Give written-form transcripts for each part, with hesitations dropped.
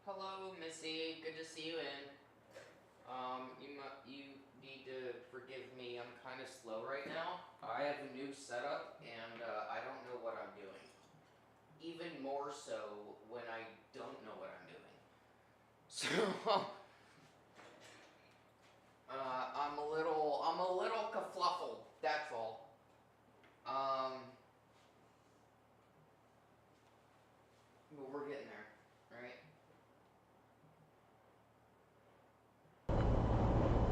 Hello, Missy. Good to see you in. You need to forgive me. I'm kind of slow right now. I have a new setup, and I don't know what I'm doing. Even more so when I don't know what I'm doing. So, I'm a little kerfluffled. That's all. But we're getting there, right?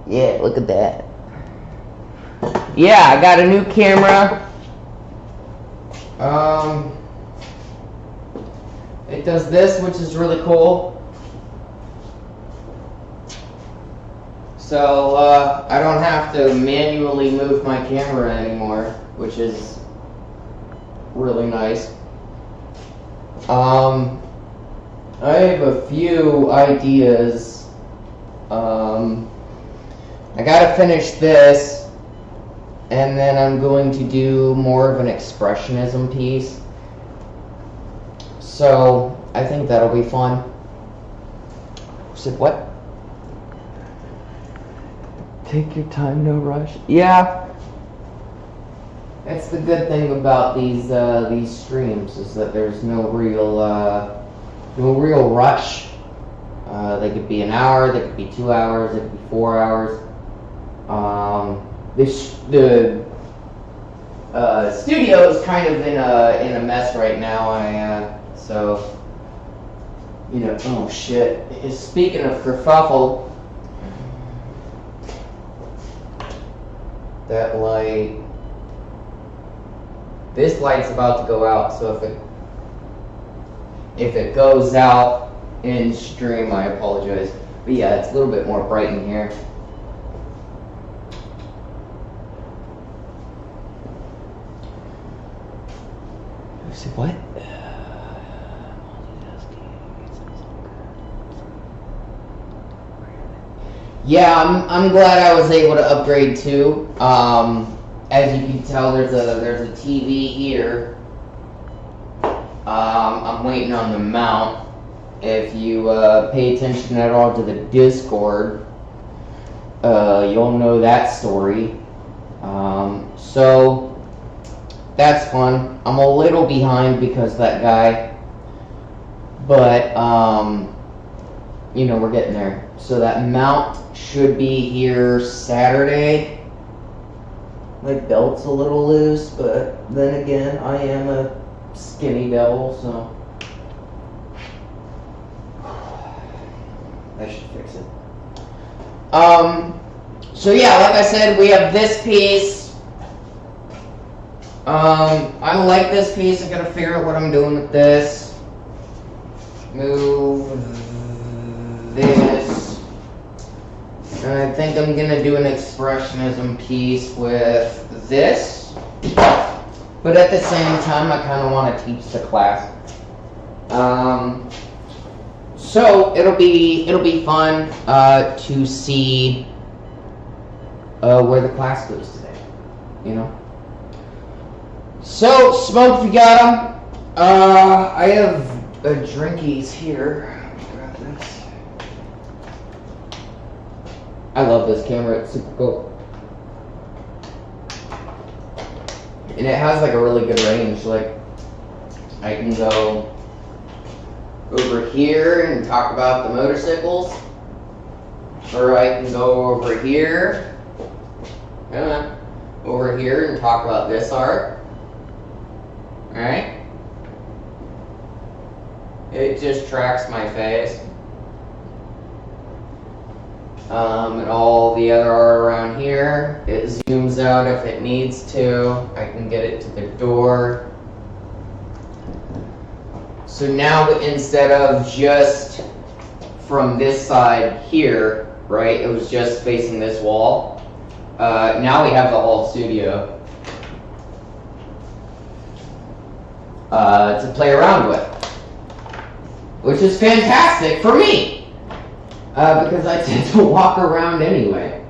Yeah, look at that. Yeah, I got a new camera. It does this, which is really cool. So, I don't have to manually move my camera anymore, which is really nice. I have a few ideas. I gotta finish this, and then I'm going to do more of an expressionism piece. So, I think that'll be fun. Said what? Take your time, no rush. Yeah. That's the good thing about these streams, is that there's no real rush. They could be an hour, they could be 2 hours, they could be 4 hours. The studio is kind of in a mess right now. So you know, oh shit. Speaking of kerfuffle, that light. This light's about to go out, so if it goes out in stream, I apologize. But yeah, it's a little bit more bright in here. Say what? Yeah, I'm glad I was able to upgrade too. As you can tell, there's a TV here. I'm waiting on the mount. If you pay attention at all to the Discord, you'll know that story. So that's fun. I'm a little behind because of that guy, but you know, we're getting there. So that mount should be here Saturday. My belt's a little loose, but then again, I am a skinny devil, so I should fix it. So yeah, like I said, we have this piece. I like this piece. I gotta figure out what I'm doing with this. Move this. And I think I'm gonna do an expressionism piece with this. But at the same time, I kind of want to teach the class. So it'll be fun to see where the class goes today, you know. So smoke, if you got them. I have drinkies here. Grab this. I love this camera. It's super cool. And it has like a really good range. Like, I can go over here and talk about the motorcycles, or I can go over here, and talk about this art. All right. It just tracks my face. And all the other art around here, it zooms out if it needs to. I can get it to the door. So now instead of just from this side here, right, it was just facing this wall. Now we have the whole studio to play around with, which is fantastic for me. Because I tend to walk around anyway.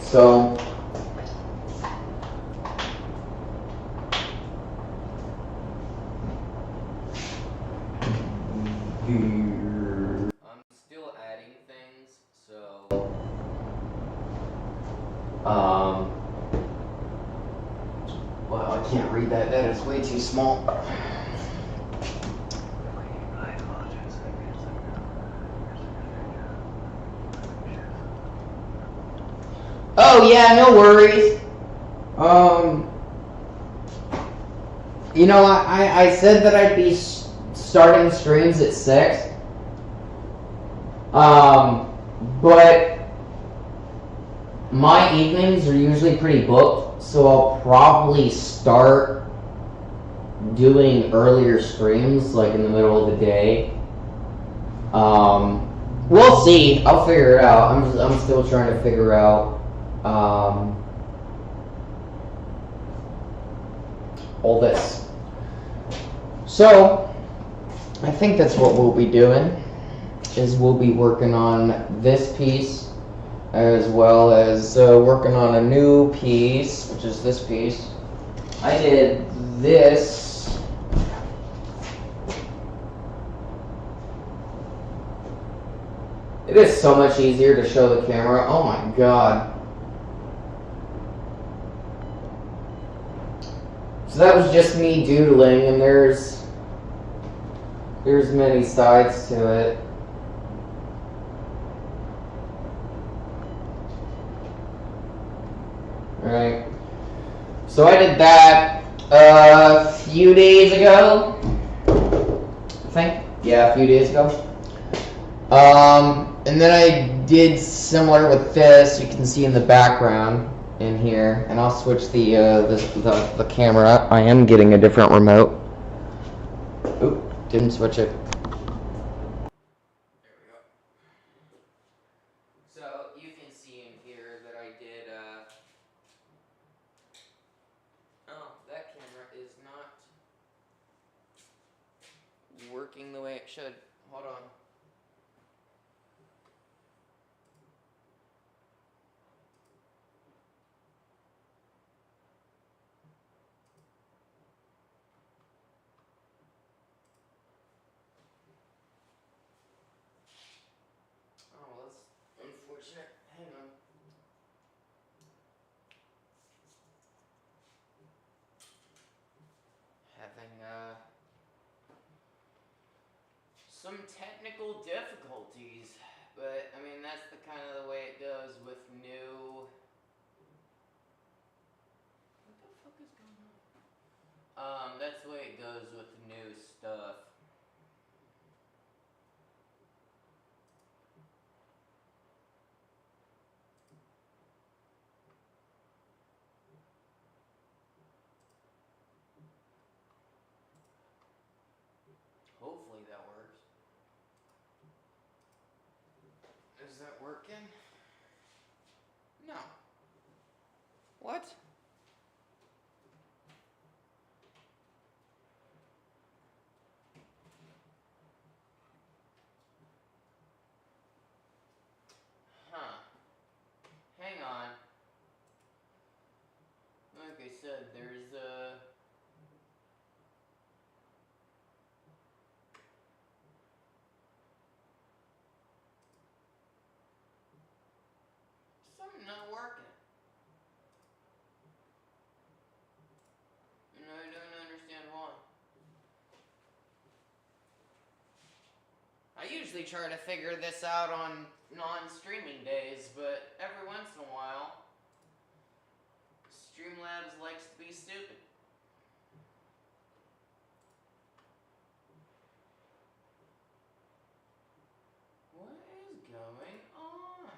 So, Wow, I can't read that. That is way too small. Oh yeah, no worries. You know, I said that I'd be starting streams at 6. But my evenings are usually pretty booked, so I'll probably start doing earlier streams, like in the middle of the day. We'll see. I'll figure it out. I'm still trying to figure out all this. So I think that's what we'll be doing. Is we'll be working on this piece as well as working on a new piece, which is this piece. I did this. It is so much easier to show the camera. Oh my god. So that was just me doodling, and there's many sides to it. Right. So I did that a few days ago, I think. Yeah, a few days ago. And then I did similar with this. You can see in the background in here, and I'll switch the camera up. I am getting a different remote. Oop, didn't switch it. There we go. So you can see in here that I did. Oh, that camera is not working the way it should. Hold on. Oh, well, that's unfortunate. Hang on. Having some technical difficulties, but I mean that's the kind of the way it goes with new. What the fuck is going on? That's the way it goes with new stuff. Hopefully that works. Is that working? No. What? Huh. Hang on. Like I said, there's something not working. And I don't understand why. I usually try to figure this out on non-streaming days, but every once in a while, Streamlabs likes to be stupid. What is going on?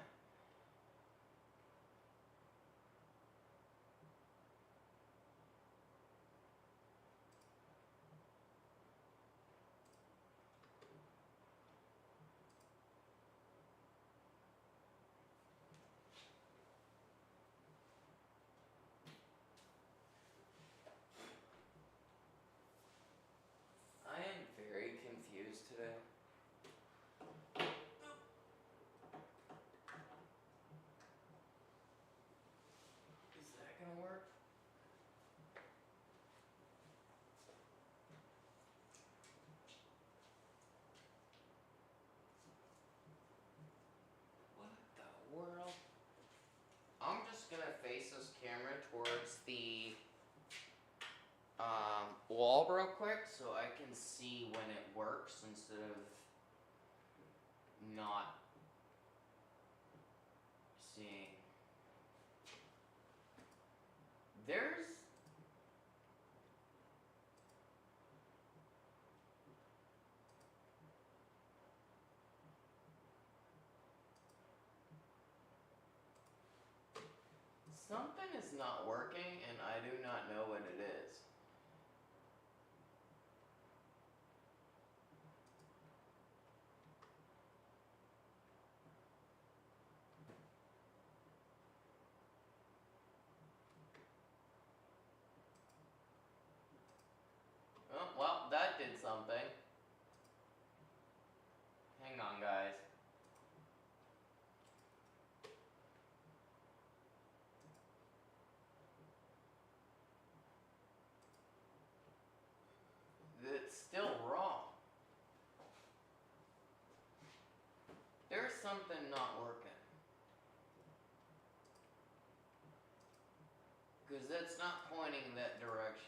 camera towards the wall real quick so I can see when it works instead of not seeing. There's something is not working and I do not know what it is. Oh, well, that did something. Hang on, guys. It's still wrong. There's something not working. Because that's not pointing that direction.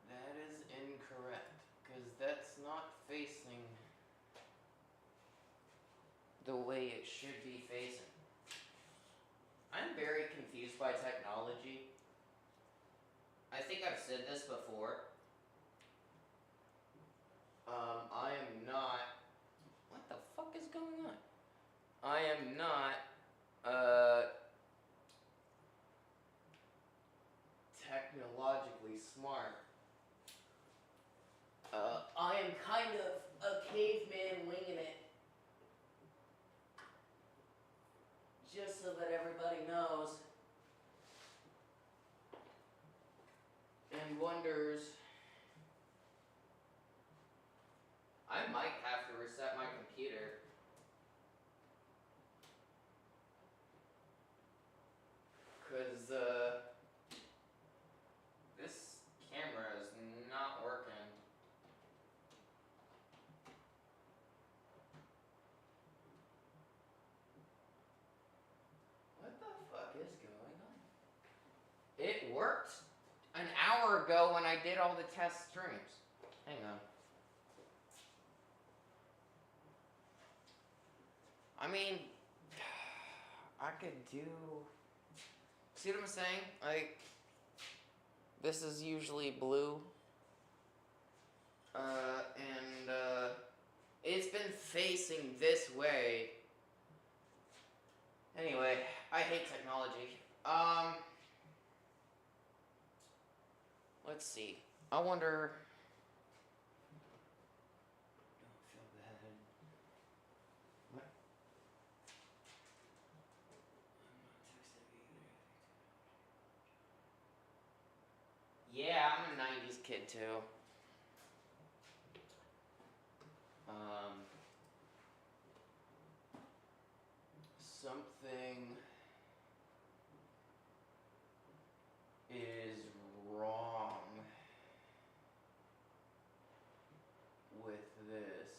That is incorrect. Because that's not facing the way it should be facing. I'm very confused by technology. I think I've said this before. I am not... What the fuck is going on? I am not, technologically smart. I am kind of a caveman winging it. Just so that everybody knows. And wonders. I might have to reset my computer. Because, this camera is not working. What the fuck is going on? It worked an hour ago when I did all the test streams. Hang on. I mean, I could do... See what I'm saying? Like, this is usually blue. And it's been facing this way. Anyway, I hate technology. Let's see. I wonder... Don't feel bad. What? I'm not texting either. Yeah, I'm a 90s kid too. Something is wrong with this,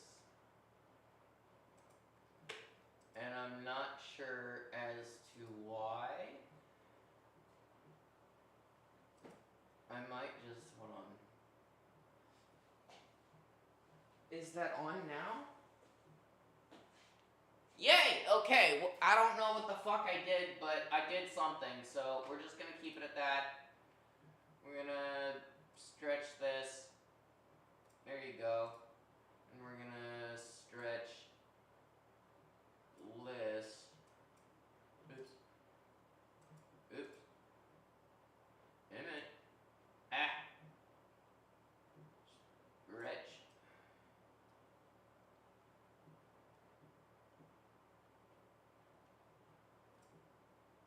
and I'm not sure as to why. I might just, hold on. Is that on now? Yay! Okay, well, I don't know what the fuck I did, but I did something, so we're just gonna keep it at that. We're gonna stretch this. There you go. And we're gonna stretch this. Oops. Oops. Wait a minute. Ah. Stretch.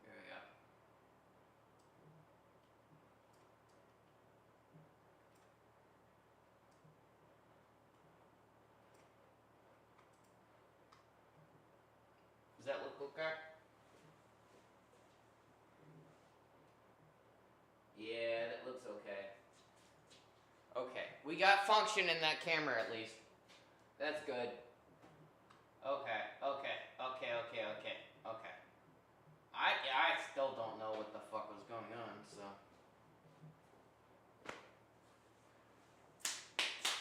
There we go. Does that look okay? We got function in that camera at least. That's good. Okay. I still don't know what the fuck was going on, so.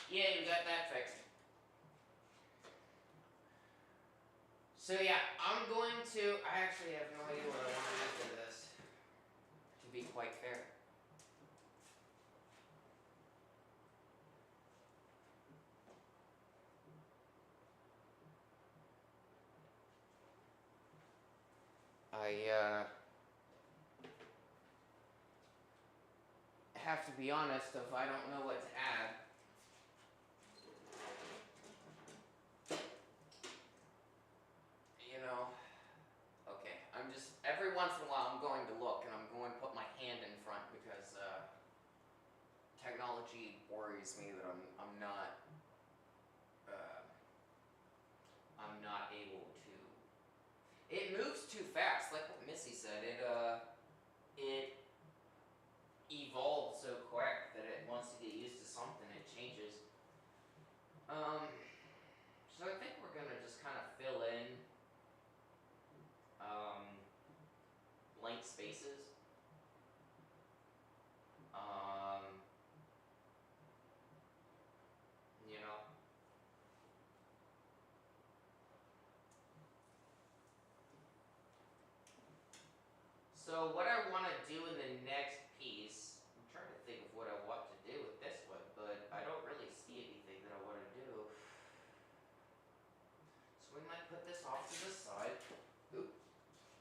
Yeah, you got that fixed. So yeah, I'm going to, I actually have no idea what I want to do to this, to be quite fair. I have to be honest if I don't know what to add. You know, okay, I'm just, every once in a while I'm going to look and I'm going to put my hand in front because technology worries me that I'm not able to. It moves too fast, like what Missy said. It evolves so quick that it wants to get used to something, it changes. So I think we're gonna just kind of fill in blank spaces. You know. So what I want to do in the next piece, I'm trying to think of what I want to do with this one, but I don't really see anything that I want to do. So we might put this off to the side. Oop,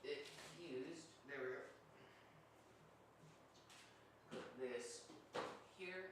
it fused. There we go. Put this here.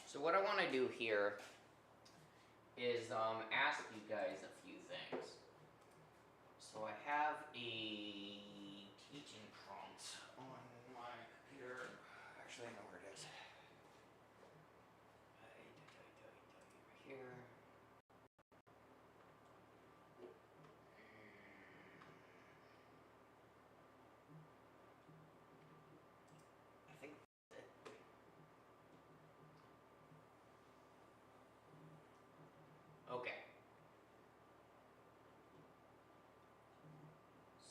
So what I want to do here is ask you guys a few things. So I have a teaching prompt on my computer. Actually, I know where it is. Right here. I think that's it. Okay.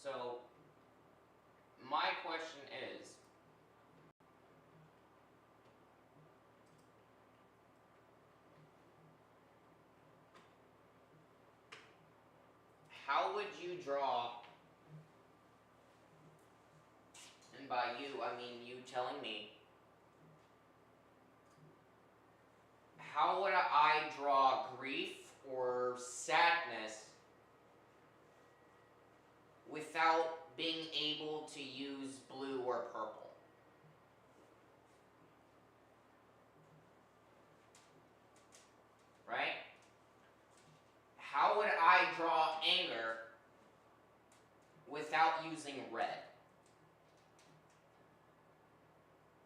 So my question is, how would you draw, and by you, I mean you telling me, how would I draw grief or sadness without being able to use blue or purple? Right? How would I draw anger without using red?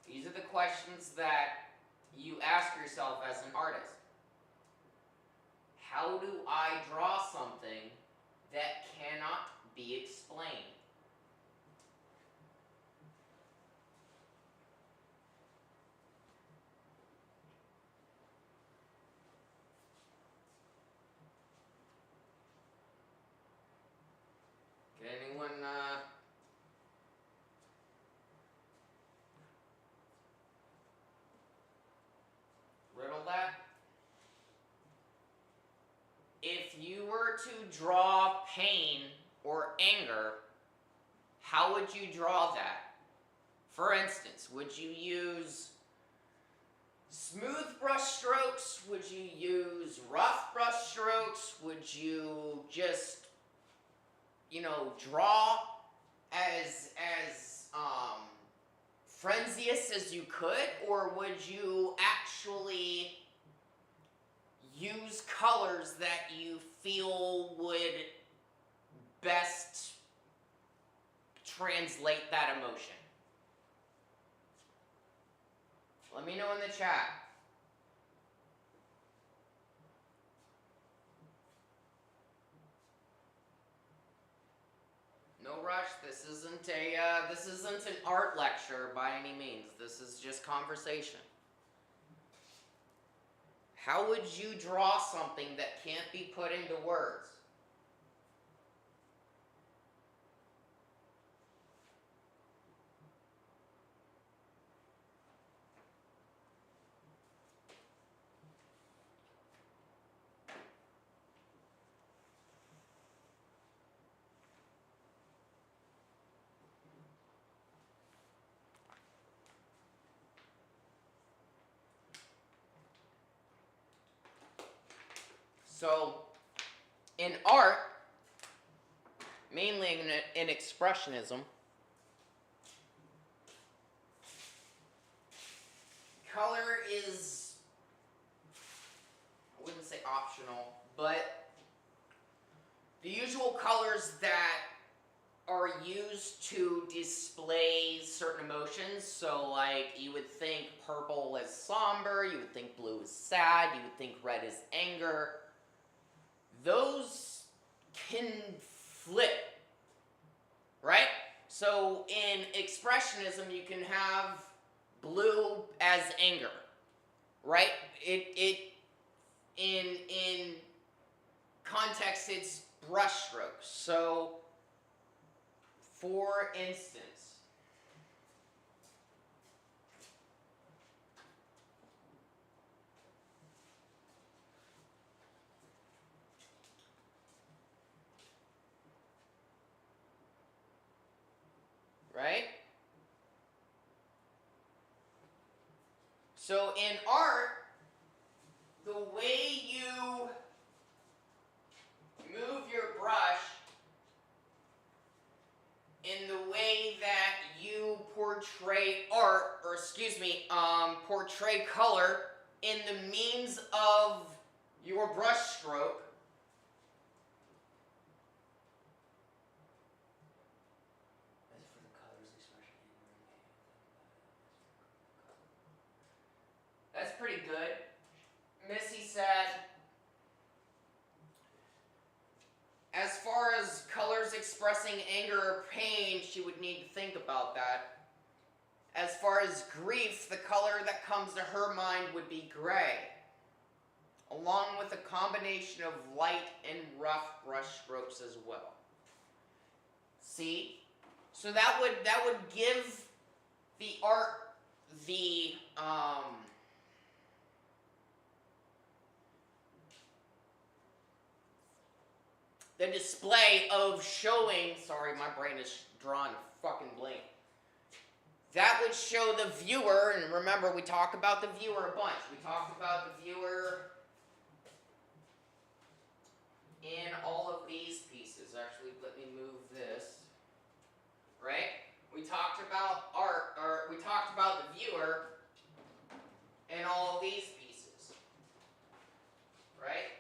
These are the questions that you ask yourself as an artist. How do I draw something that cannot be explained? Can anyone riddle that? If you were to draw pain or anger, how would you draw that? For instance, would you use smooth brush strokes? Would you use rough brush strokes? Would you just, draw as frenziest as you could, or would you actually use colors that you feel would best translate that emotion? Let me know in the chat. No rush. This isn't an art lecture by any means. This is just conversation. How would you draw something that can't be put into words? So, in art, mainly in expressionism, color is, I wouldn't say optional, but the usual colors that are used to display certain emotions. So like you would think purple is somber, you would think blue is sad, you would think red is anger. Those can flip, right? So in expressionism, you can have blue as anger, right? In context, it's brushstrokes. So, for instance, right? So in art, the way you move your brush in the way that you portray art, or portray color in the means of your brush stroke, that's pretty good. Missy said, as far as colors expressing anger or pain, she would need to think about that. As far as grief, the color that comes to her mind would be gray, along with a combination of light and rough brush strokes as well. See? So that would give the art the display of showing, sorry, my brain is drawing a fucking blank. That would show the viewer, and remember we talked about the viewer a bunch. We talked about the viewer in all of these pieces. Actually, let me move this. Right? We talked about art, or we talked about the viewer in all of these pieces. Right?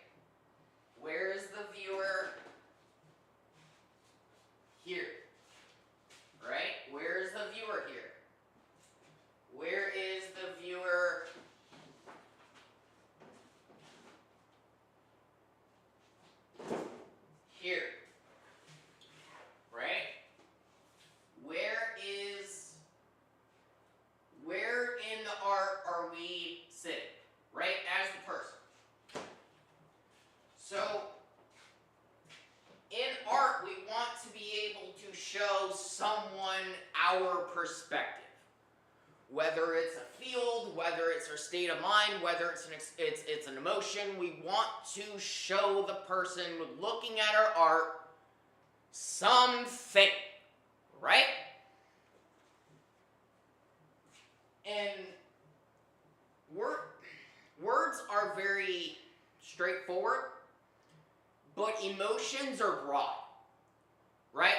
Where is the viewer? Here. Right? Where is the viewer here? Where is the viewer? Here. Right? Where in the art are we sitting? Right? As the person. So, in art, we want to be able to show someone our perspective. Whether it's a field, whether it's our state of mind, whether it's an emotion, we want to show the person looking at our art something, right? And words are very straightforward, but emotions are broad, right?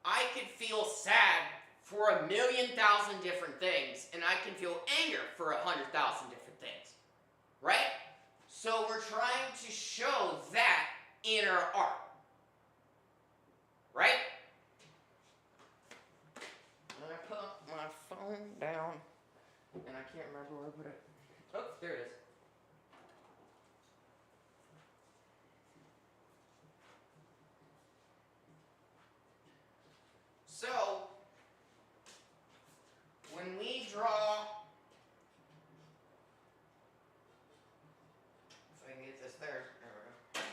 I could feel sad for 1,000,000 different things, and I can feel anger for 100,000 different things, right? So we're trying to show that in our art, right? I'm gonna put my phone down, and I can't remember where I put it. Oh, there it is. So, when we draw, if I can get this there we go.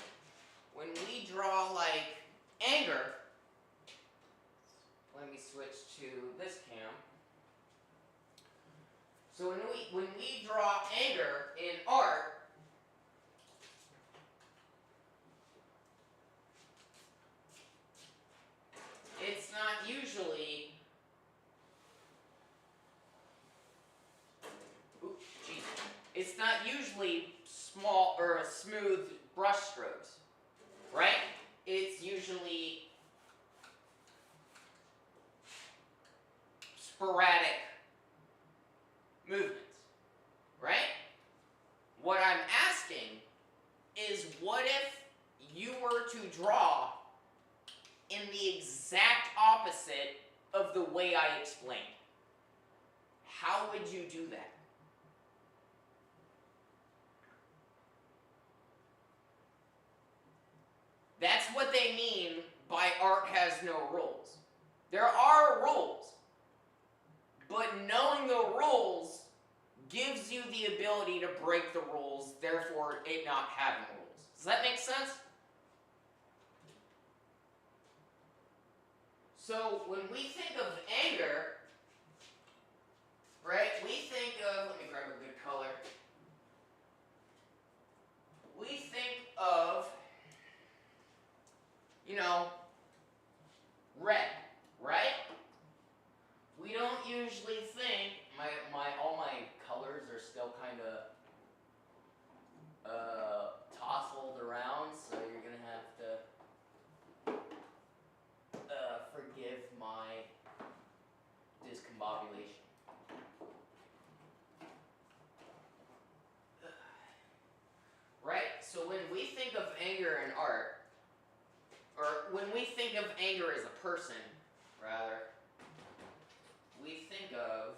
When we draw like anger, let me switch to this cam. So when we draw anger in art, it's not usually, it's not usually small or smooth brush strokes, right? It's usually sporadic movements, right? What I'm asking is, what if you were to draw in the exact opposite of the way I explained? How would you do that? That's what they mean by art has no rules. There are rules, but knowing the rules gives you the ability to break the rules, therefore it not having rules. Does that make sense? So when we think of anger, right, we think of, let me grab a good color. We think of, red, right? We don't usually think, all my colors are still kind of tousled around, so you're going to have to forgive my discombobulation. Right? So when we think of anger in art, or when we think of anger as a person, rather, we think of,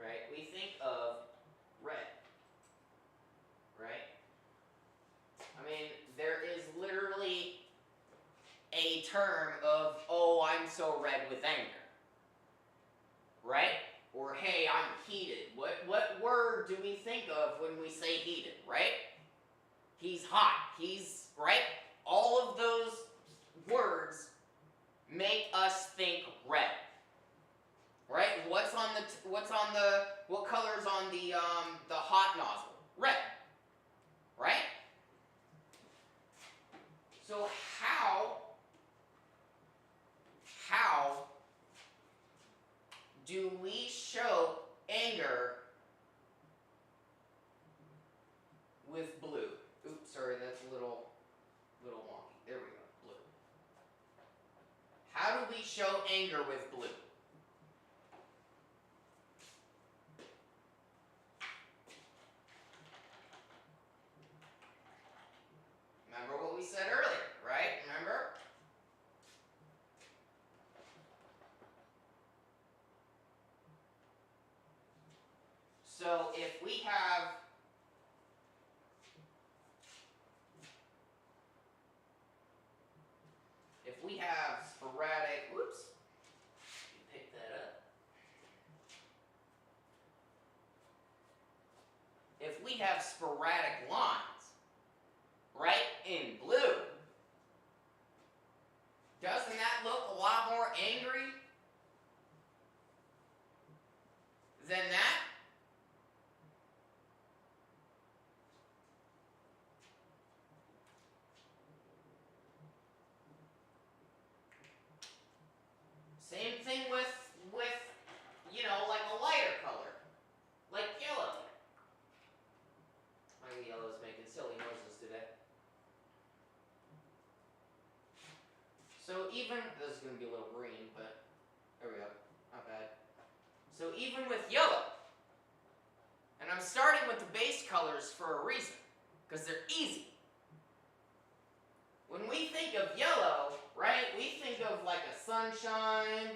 right? We think of red, right? I mean, there is literally a term of, oh, I'm so red with anger, right? Or, hey, I'm heated. What word do we think of when we say heated, right? He's hot. He's, right? All of those words make us think red, right? What color's on the hot nozzle? Red, right? So how do we show anger with blue? Oops, sorry, that's a little wonky. There we go, blue. How do we show anger with blue? Remember what we said earlier, right? Remember? So if we have sporadic, whoops, pick that up. If we have sporadic lines, right, in blue, doesn't that look a lot more angry than that? Same thing with like a lighter color, like yellow. My yellow's making silly noises So even with yellow, and I'm starting with the base colors for a reason, because they're easy. When we think of yellow, right, we think of like a sunshine,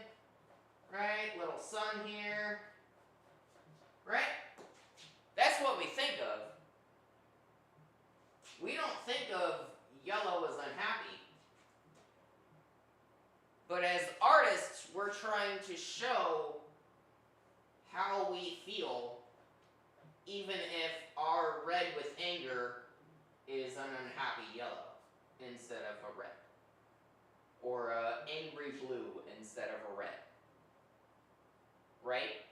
right, little sun here, right? That's what we think of. We don't think of yellow as unhappy. But as artists, we're trying to show how we feel, even if our red with anger is an unhappy yellow instead of a red. Or an angry blue instead of a red. Right?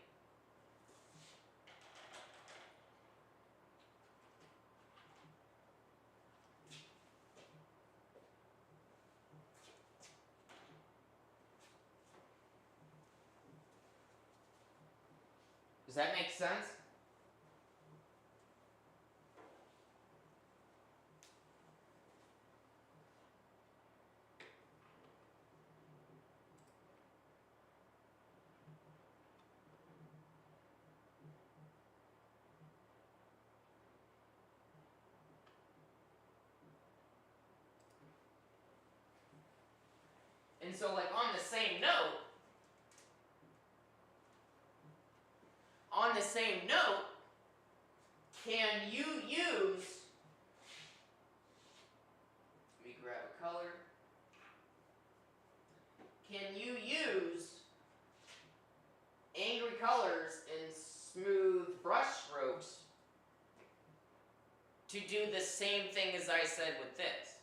Does that make sense? And so, like, on the same note, can you use, let me grab a color, can you use angry colors in smooth brush strokes to do the same thing as I said with this?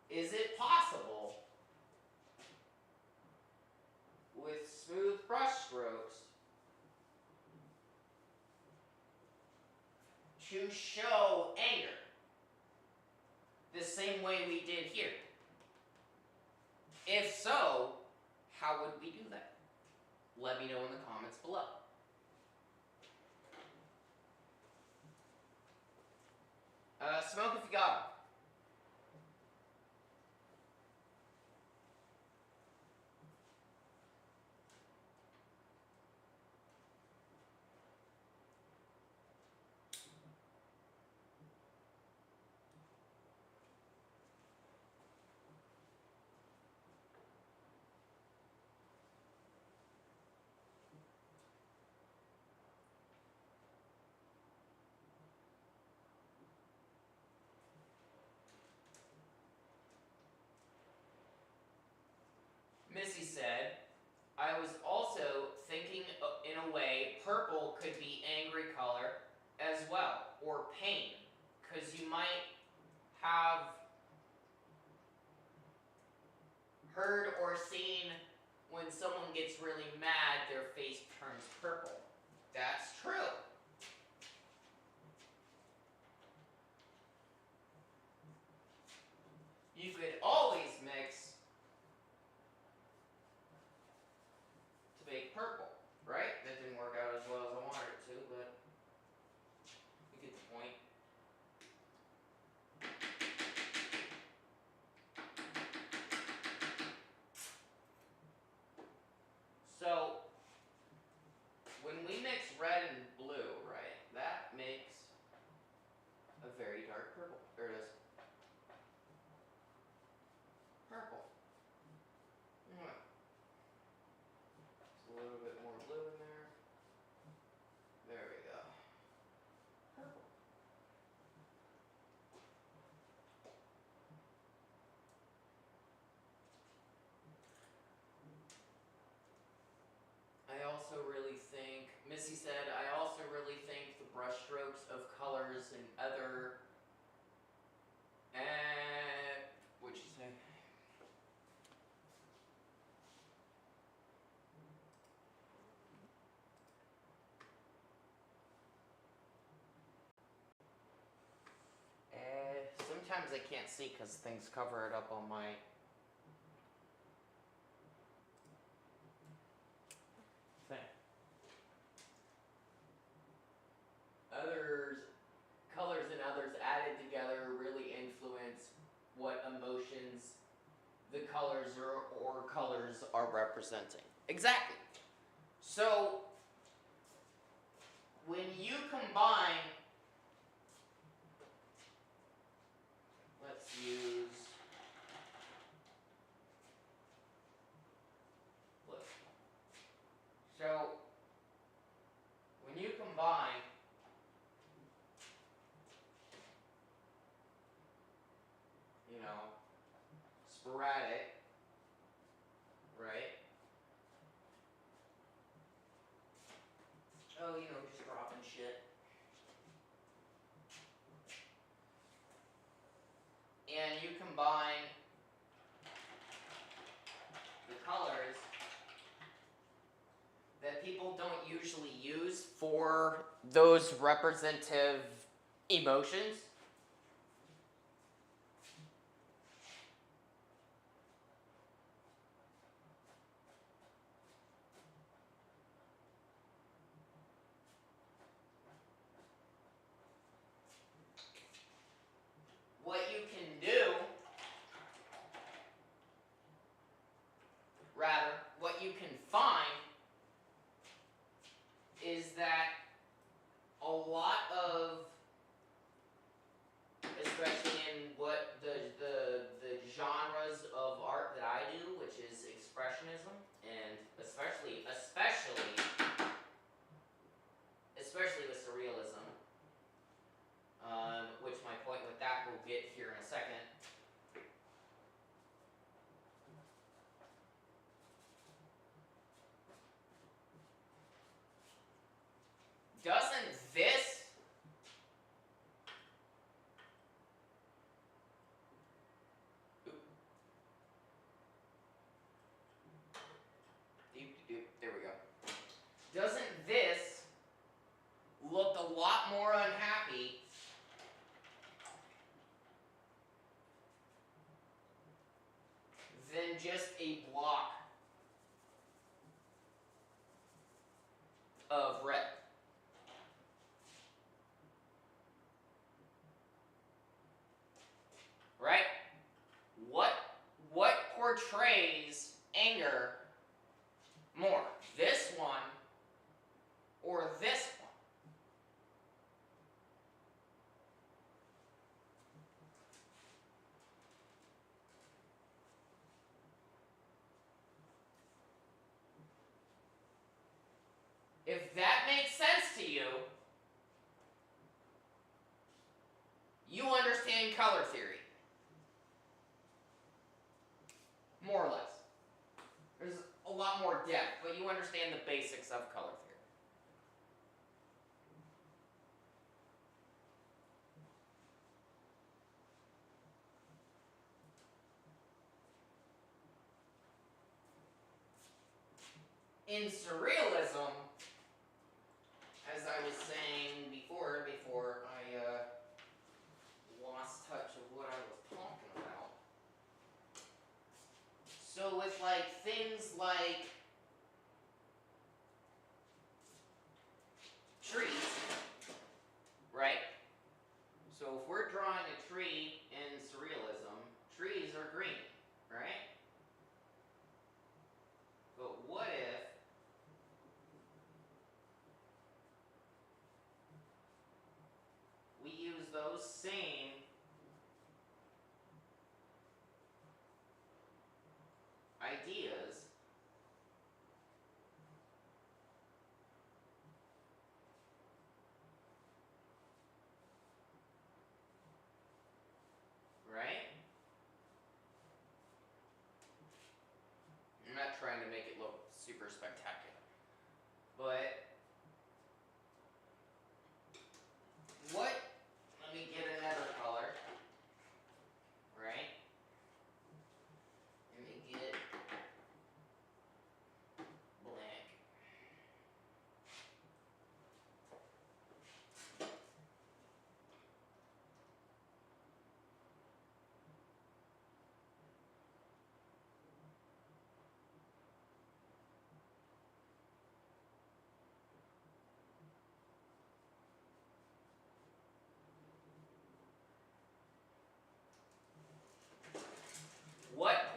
Is it possible with smooth brush strokes to show anger the same way we did here? If so, how would we do that? Let me know in the comments below. Smoke if you got 'em. Missy said, I was also thinking in a way purple could be angry color as well, or pain, because you might have heard or seen when someone gets really mad, their face turns purple. That's true. You could always mix to make purple, right? That didn't work out as well as I wanted it to, but you get the point. So, when we mix red and blue, right, that makes a very dark purple. There it is. Purple. Just a little bit more blue in there. There we go. Purple. I also really think, Missy said, I also really think the brush strokes of colors and other, what'd you say? Sometimes I can't see because things cover it up on my thing. Colors and others added together really influence what emotions the colors or color colors are representing. Exactly. So, when you combine, let's use blue. So, when you combine sporadic, right? Oh, just dropping shit. And you combine the colors that people don't usually use for those representative emotions. What you can do, what you can find is that a lot of, especially in what the genres of art that I do, which is expressionism, and especially with surrealism, which my point with that we'll get here in a second. Doesn't this there we go. Doesn't this look a lot more unhappy than just a block of red? Right? What portrays anger more? This one or this one? If that makes sense to you, you understand color theory. More or less. There's a lot more depth, but you understand the basics of color theory. In surrealism, as I was saying before I lost touch of what I was talking about. So with things like trees, right? So if we're drawing a tree in surrealism, trees are green, right? But what if we use those same ideas right? I'm not trying to make it look super spectacular, but let me get another color, right? Let me get black.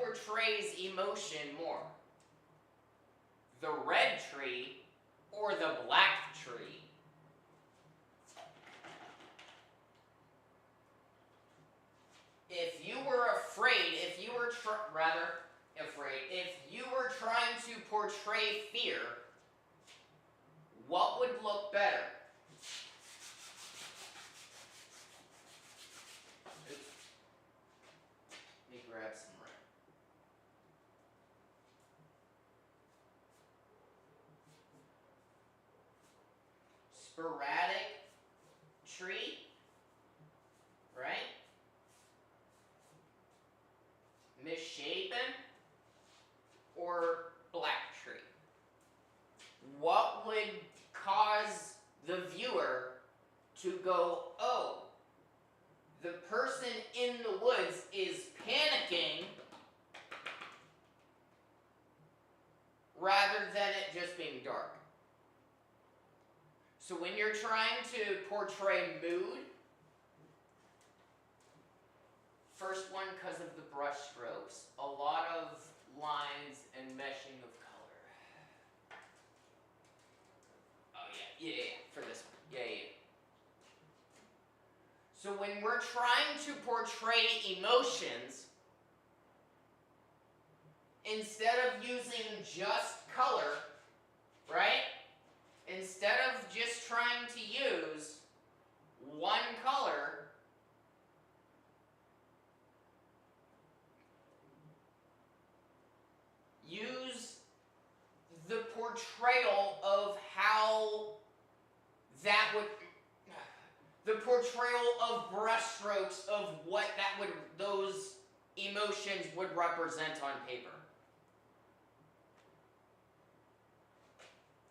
portrays emotion more? The red tree or the black tree? If you were afraid, if you were if you were trying to portray fear, what would look better? Oops. Let me grab some red. Sporadic tree, right? Misshapen or black tree? What would cause the viewer to go, oh, the person in the woods is panicking rather than it just being dark? So when you're trying to portray mood, first one because of the brush strokes, a lot of lines and meshing of color. Oh yeah, for this one, yeah. So when we're trying to portray emotions, instead of using just color, right? Instead of just trying to use one color, use the portrayal of how that would, the portrayal of brushstrokes of what that would, those emotions would represent on paper.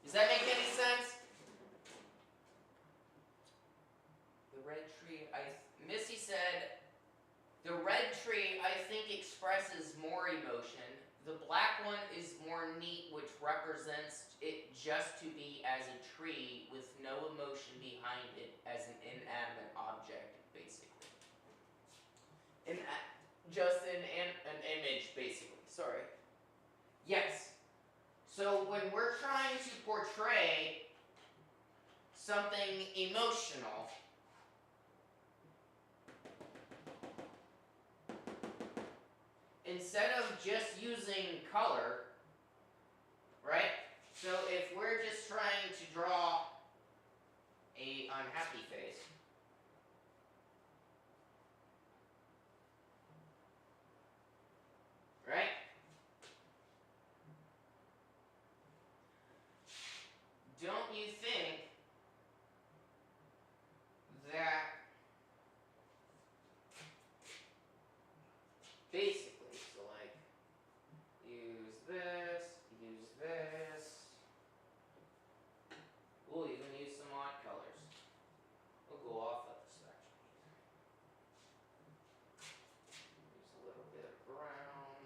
Does that make any sense? The red tree, Missy said, the red tree I think expresses more emotion. The black one is more neat, which represents it just to be as a tree with no emotion behind it as an inanimate object, basically. Just an image, basically. Sorry. Yes. So when we're trying to portray something emotional, instead of just using color, right? So if we're just trying to draw a unhappy face, right? Don't you think that basically, so like, use this, we'll even use some odd colors. We'll go off of this actually. Use a little bit of brown.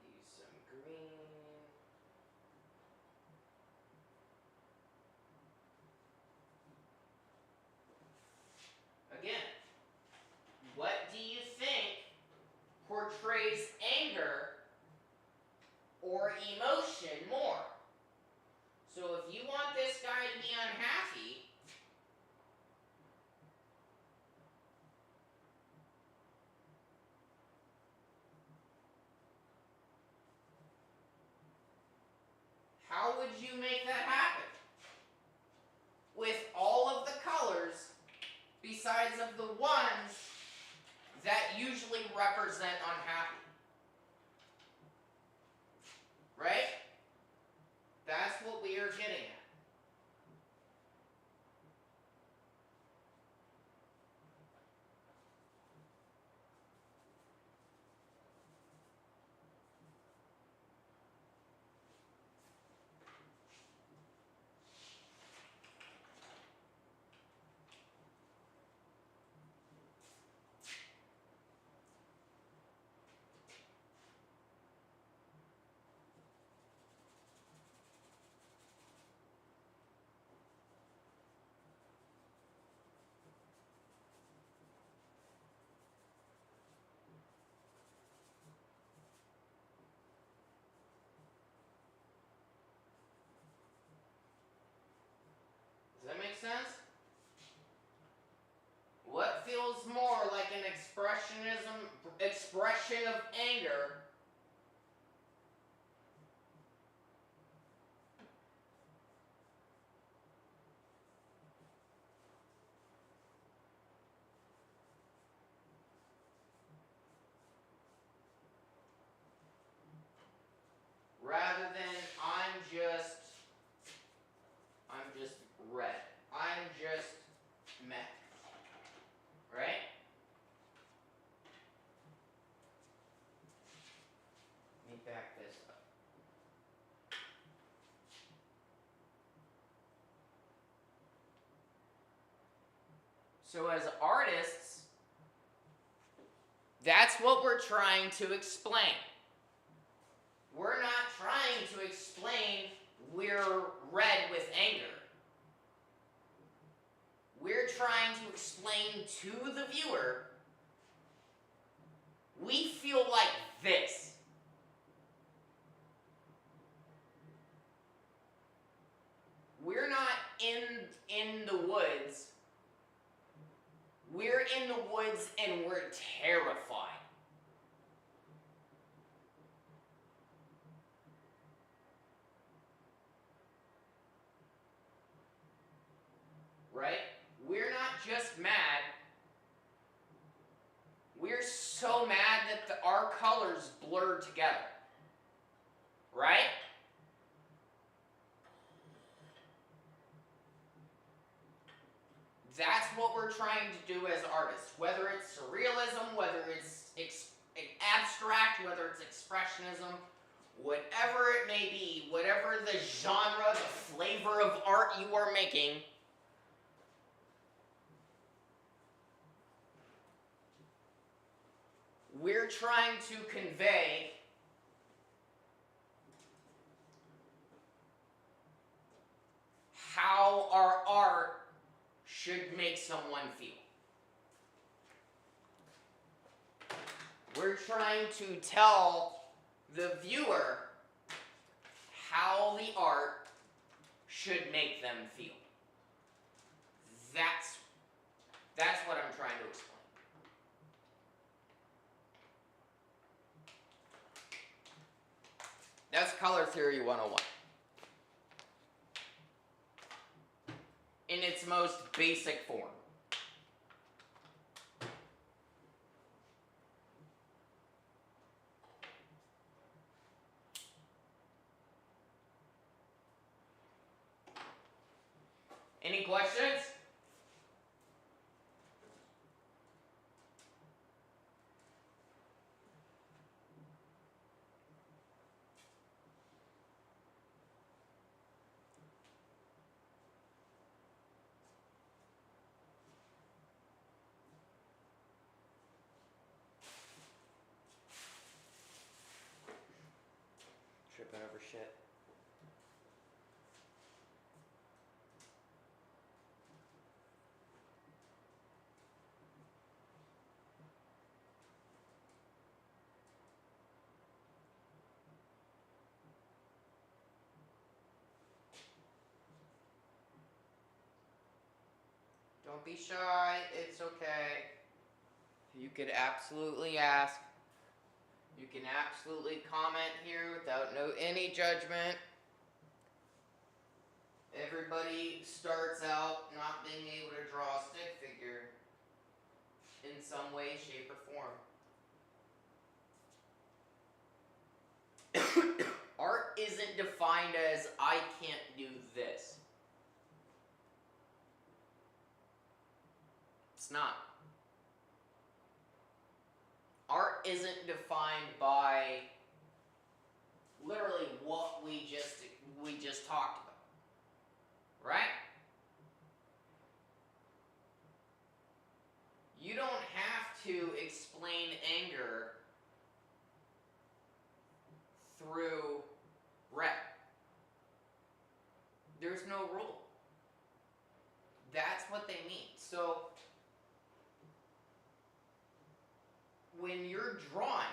Use some green. Again, what do you think portrays anger or emotion more? So if you want this guy to be unhappy, how would you make that happen? With all of the colors besides of the ones that usually represent unhappy. Right? That's what we are getting at. feels more like an expression of anger rather than I'm just red. I'm just meh. Right? Let me back this up. So as artists, that's what we're trying to explain. We're not trying to explain we're red with anger. We're trying to explain to the viewer, we feel like this. We're not in the woods. We're in the woods and we're terrified. Right? We're not just mad. We're so mad that our colors blur together. Right? That's what we're trying to do as artists. Whether it's surrealism, whether it's abstract, whether it's expressionism, whatever it may be, whatever the genre, the flavor of art you are making, we're trying to convey how our art should make someone feel. We're trying to tell the viewer how the art should make them feel. That's what I'm trying to explain. That's Color Theory 101. In its most basic form. Any questions? Tripping over shit. Don't be shy, it's okay. You could absolutely ask. You can absolutely comment here without any judgment. Everybody starts out not being able to draw a stick figure in some way, shape, or form. Art isn't defined as I can't do this. It's not. Art isn't defined by literally what we just talked about. Right? You don't have to explain anger through red. There's no rule. That's what they mean. So when you're drawing,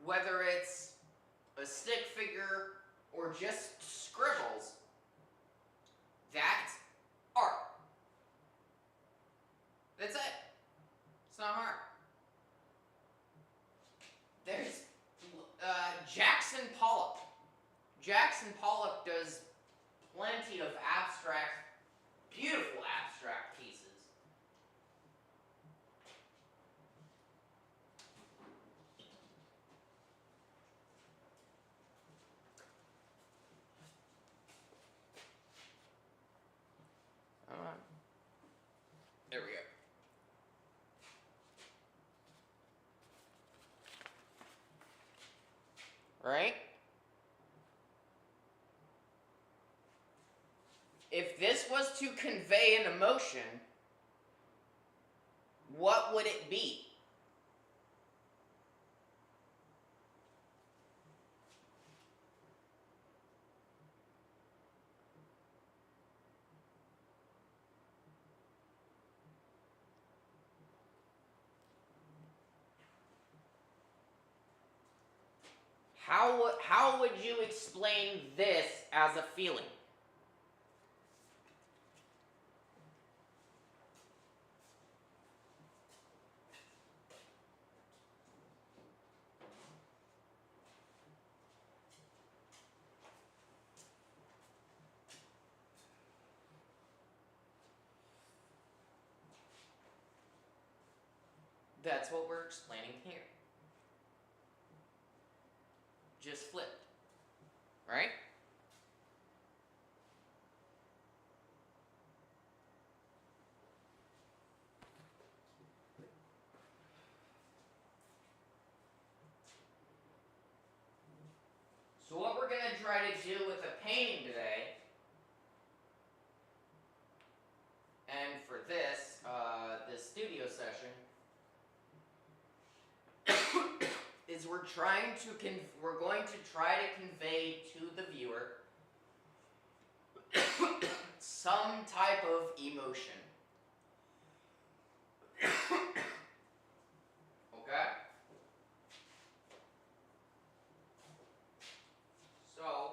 whether it's a stick figure or just scribbles, that's art. That's it. Jackson Pollock does plenty of abstract, beautiful abstract pieces. There we go. Right? If this was to convey an emotion, what would it be? How would you explain this as a feeling? That's what we're explaining here. Just flipped. Right? So what we're going to try to do with the painting today, and for this, this studio session, is we're going to try to convey to the viewer some type of emotion. Okay? So,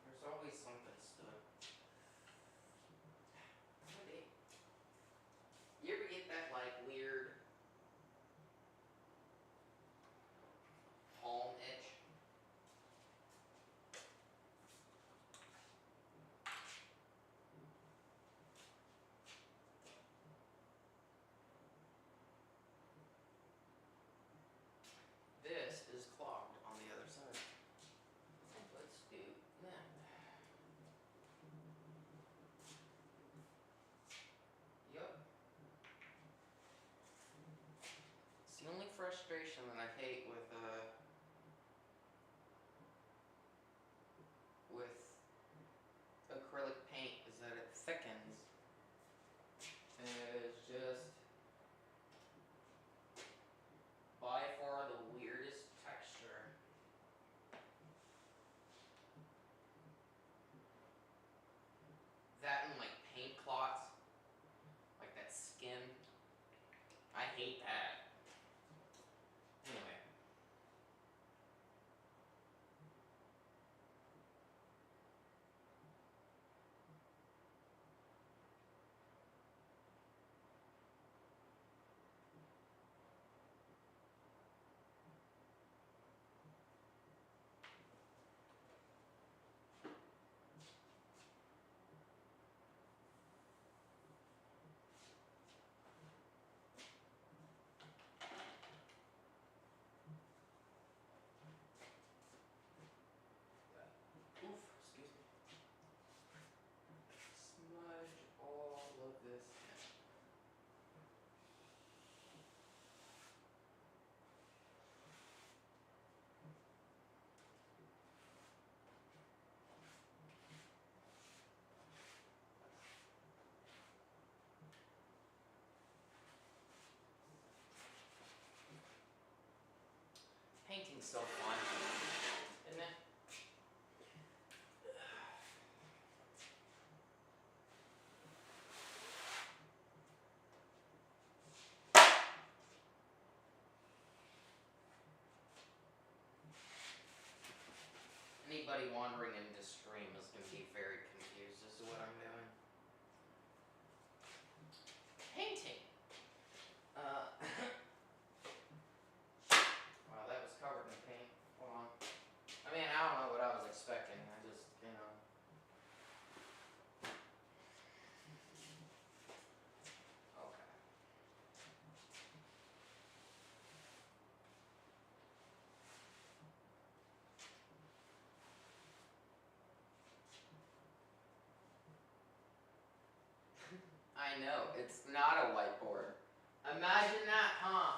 there's always something stood. You ever get that like weird palm itch? This is clogged on the other side. Let's do that. Yep. It's the only frustration that I hate with acrylic paint is that it thickens. And it's just by far the weirdest texture. That and like paint clots, like that skin. I hate that. Anyway. Oof, excuse me. Smudge all of this in. Painting's so fun, isn't it? Anybody anybody wandering in this stream is going to be very confused as to what I'm doing. Painting. Wow, that was covered in paint. Hold on. I mean, I don't know what I was expecting. I just, you know. Okay. I know, it's not a whiteboard. Imagine that, huh?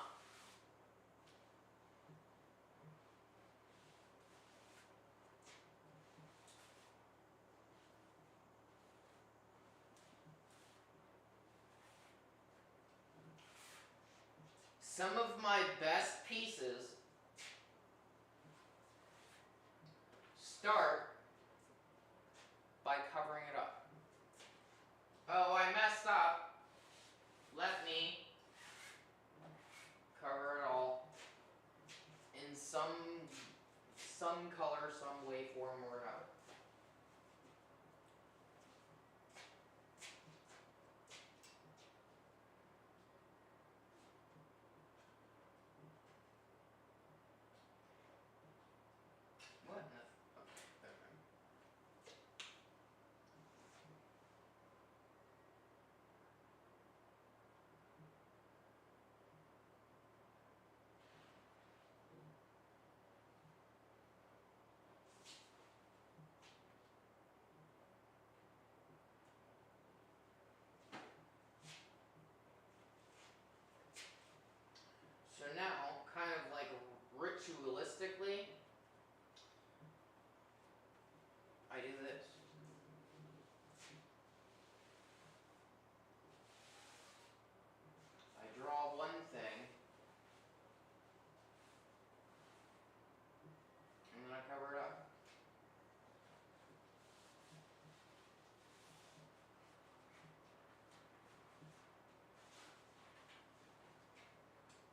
Some of my best pieces start by covering it up. Oh, I messed up. Let me cover it all in some color, some way, form, or another. What in the... Okay. So now, kind of like ritualistically, I do this. I draw one thing, and then I cover it up.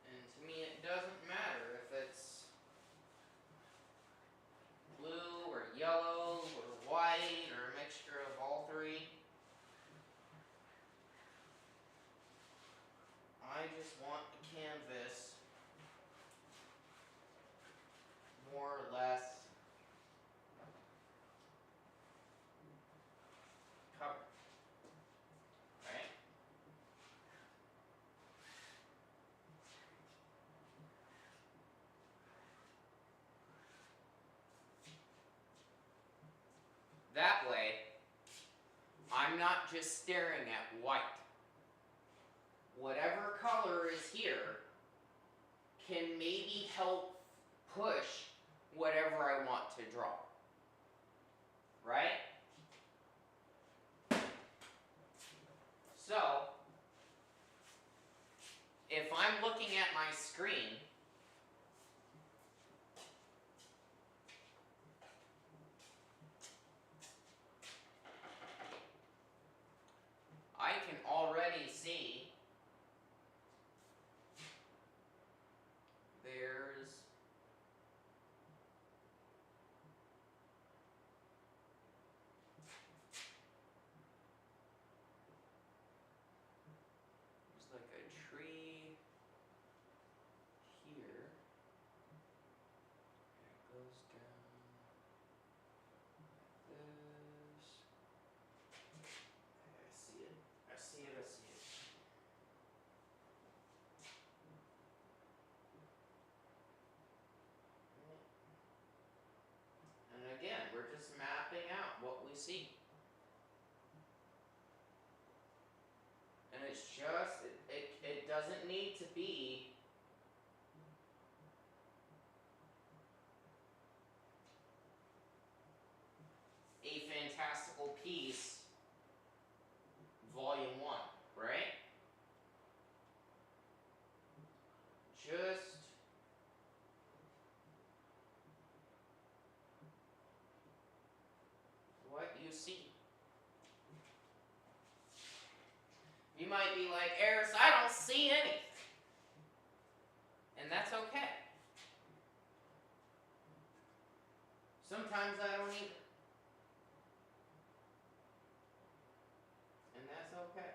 And to me, it doesn't matter if it's blue or yellow or white or a mixture of all three. I just want the canvas more or less covered, right? That way, I'm not just staring at white. Whatever color is here can maybe help push whatever I want to draw, right? So, if I'm looking at my screen, I can already see there's like a tree here, and it goes down like this. Okay, I see it. I see it. I see it. And again, we're just mapping out what we see. And it's just, it doesn't need to be a fantastical piece, volume 1, right? Just what you see. You might be like, Eris, I don't see anything. And that's okay. So Sometimes I don't either. And that's okay.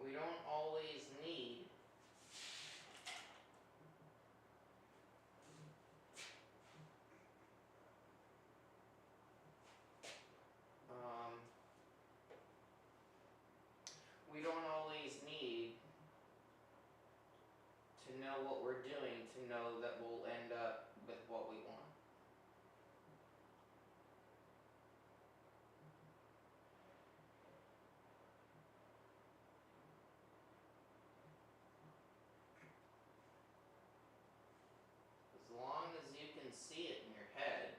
We don't always need um, we don't always need to know what we're doing to know that we'll end up with what we want. As long as you can see it in your head,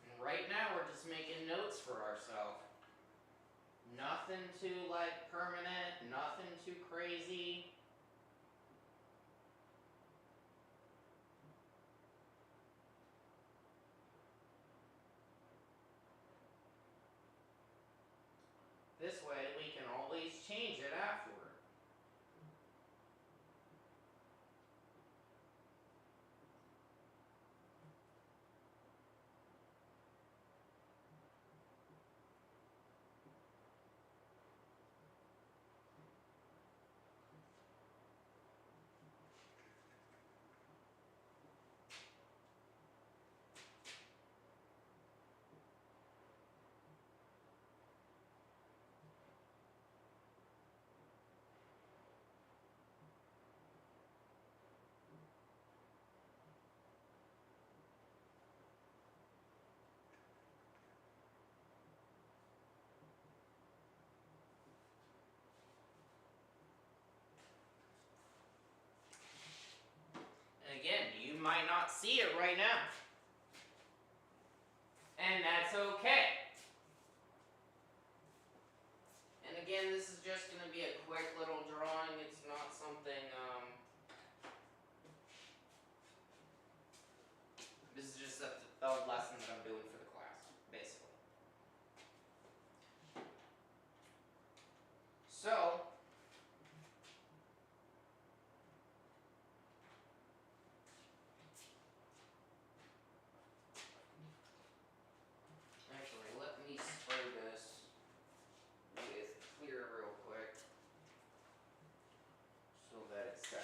and right now we're just making notes for ourselves. Nothing too like permanent, nothing too crazy. This way we can always change it afterward. And again, you might not see it right now. And that's okay. And again, this is just going to be a quick little drawing. It's not something, this is just a lesson that I'm doing for the class, basically. So, actually, let me spray this with clear real quick so that it sets.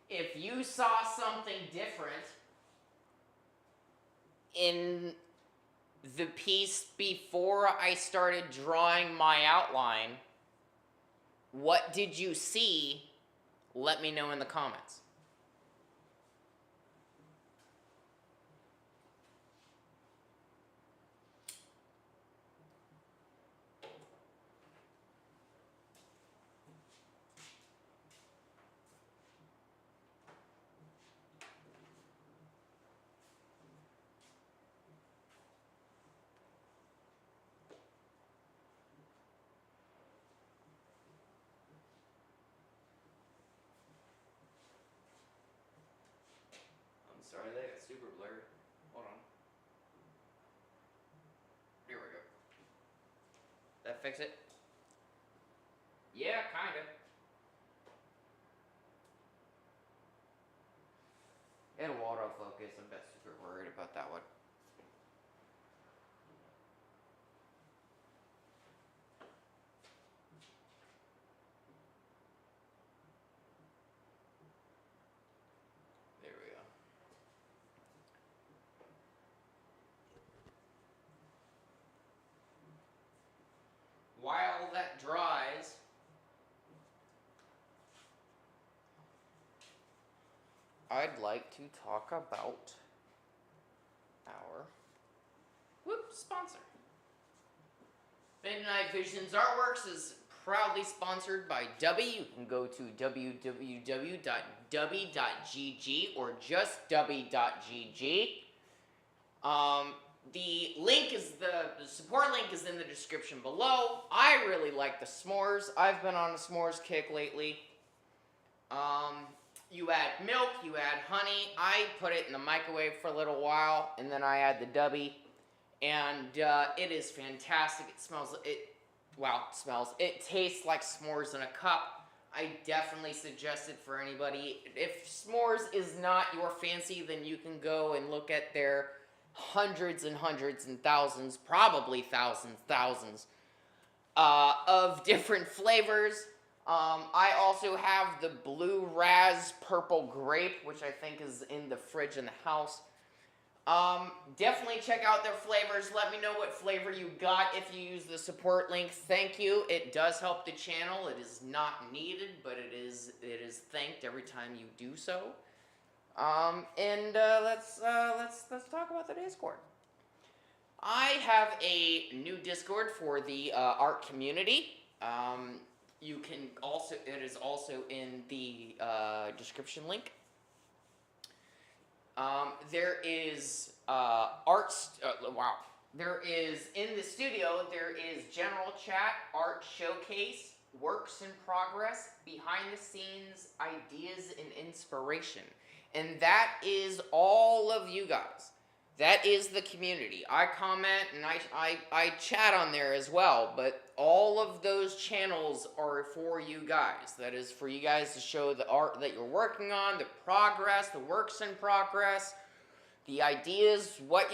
If you saw something different in the piece before I started drawing my outline, what did you see? Let me know in the comments. I'm sorry, that got super blurry. Hold on. Here we go. That fix it? Yeah, kinda. focus. I'm not super worried about that one. There we go. While that dries, I'd like to talk about our sponsor. Midnight Visions Artworks is proudly sponsored by Dubby. You can go to www.dubby.gg or just dubby.gg. The link is the support link is in the description below. I really like the s'mores. I've been on a s'mores kick lately. You add milk, you add honey. I put it in the microwave for a little while, and then I add the Dubby, and it is fantastic. It smells. It tastes like s'mores in a cup. I definitely suggest it for anybody. If s'mores is not your fancy, then you can go and look at their hundreds and hundreds and thousands, probably thousands of different flavors. I also have the blue raz purple grape, which I think is in the fridge in the house. Definitely check out their flavors. Let me know what flavor you got if you use the support link. Thank you. It does help the channel. It is not needed, but it is thanked every time you do so. Let's talk about the Discord. I have a new Discord for the art community. You can also, it is also in the description link. There is there is, in the studio, there is general chat, art showcase, works in progress, behind the scenes, ideas and inspiration. And that is all of you guys. That is the community. I comment and I chat on there as well, but all of those channels are for you guys. That is for you guys to show the art that you're working on, the progress, the works in progress, the ideas, what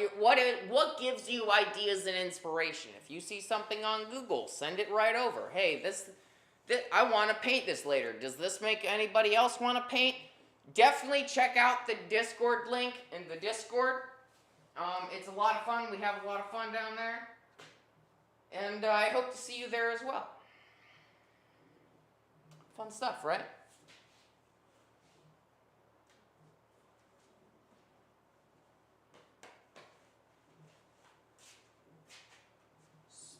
gives you ideas and inspiration. If you see something on Google, send it right over. Hey, this I want to paint this later. Does this make anybody else want to paint? Definitely check out the Discord link in the Discord. It's a lot of fun. We have a lot of fun down there. And I hope to see you there as well. Fun stuff, right?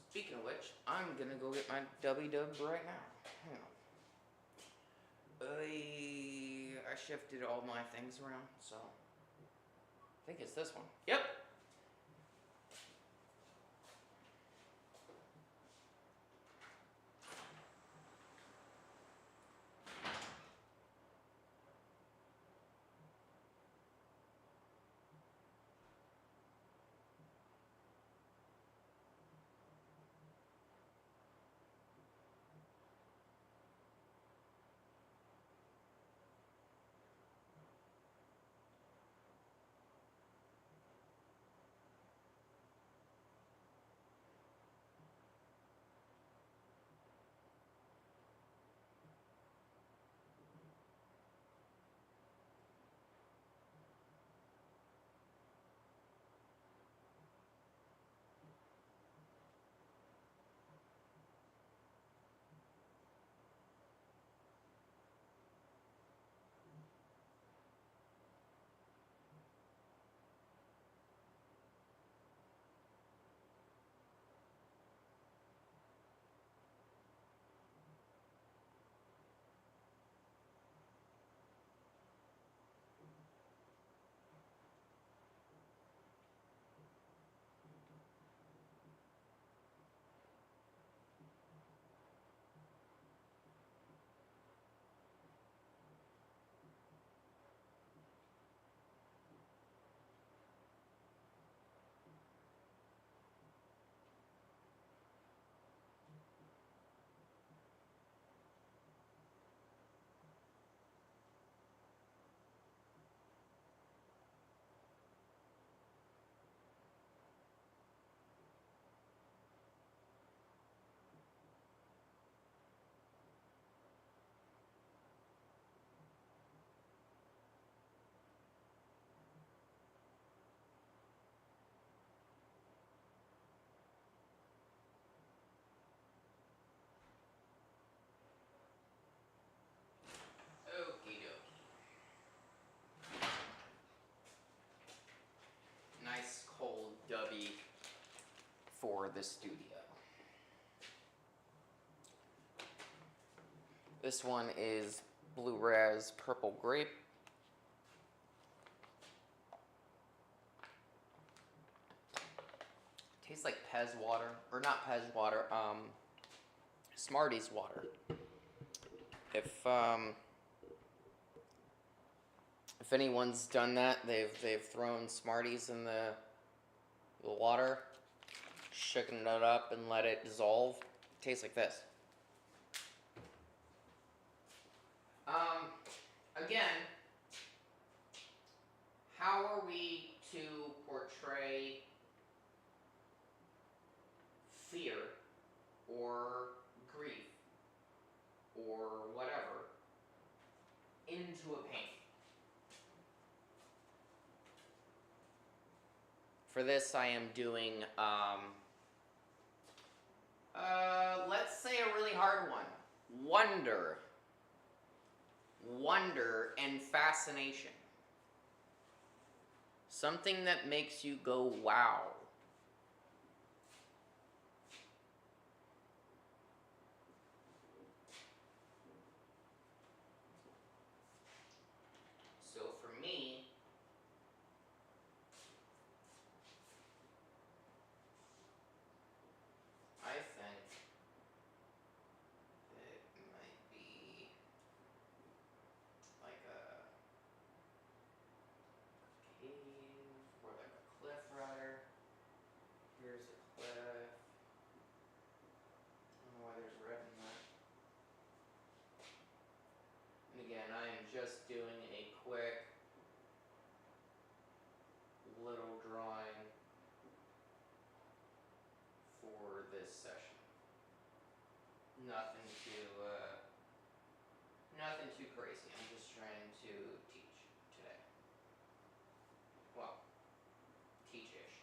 Speaking of which, I'm gonna go get my Dubby Dubs right now. Hang on. I shifted all my things around, so I think it's this one. Yep. lovey-dovey for the studio. This one is Blue Raz Purple Grape. Tastes like Pez water, or not Pez water, Smarties water. If anyone's done that, they've thrown Smarties in the water, shaken it up, and let it dissolve. It tastes like this. Again, how are we to portray fear or grief or whatever into a painting? For this, I am doing, let's say a really hard one. Wonder. Wonder and fascination. Something that makes you go, wow. So for me, I think it might be like a cave or like a cliff rather. Here's a cliff. I don't know why there's red in that. And again, I am just doing a quick little drawing for this session. Nothing too crazy. I'm just trying to teach today. Well, teach-ish.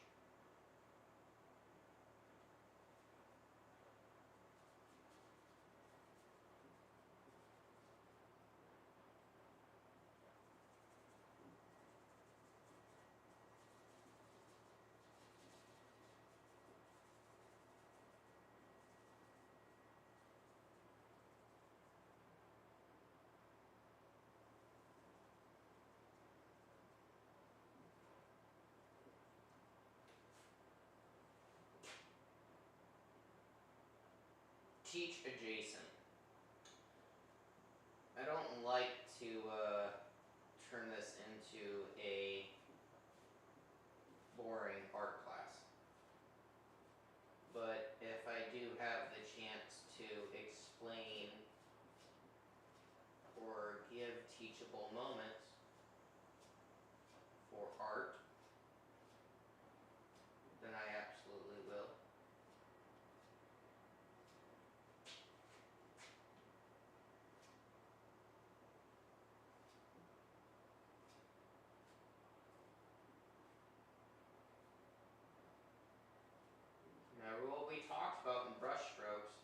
Teach adjacent. I don't like to turn this into a boring art class. But if I do have the chance to explain or give teachable moments for art, then I absolutely will. Remember what we talked about in brush strokes.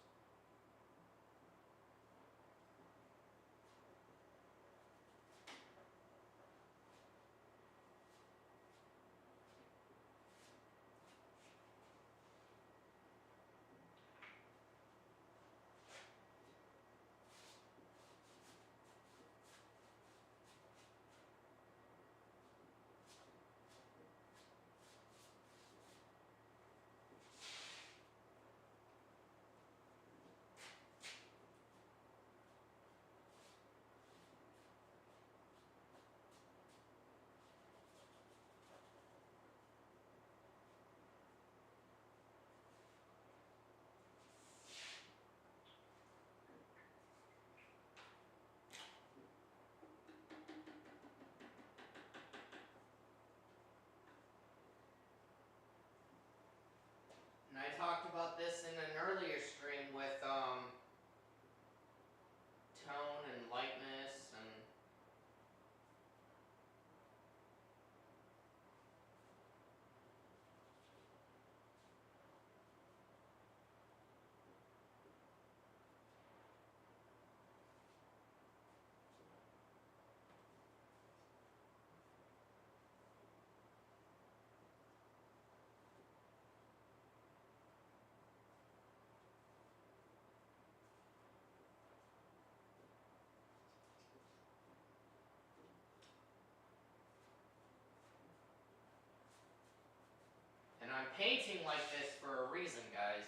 painting like this for a reason, guys.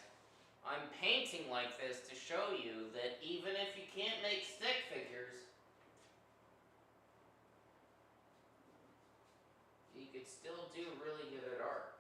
I'm painting like this to show you that even if you can't make stick figures, you could still do really good at art.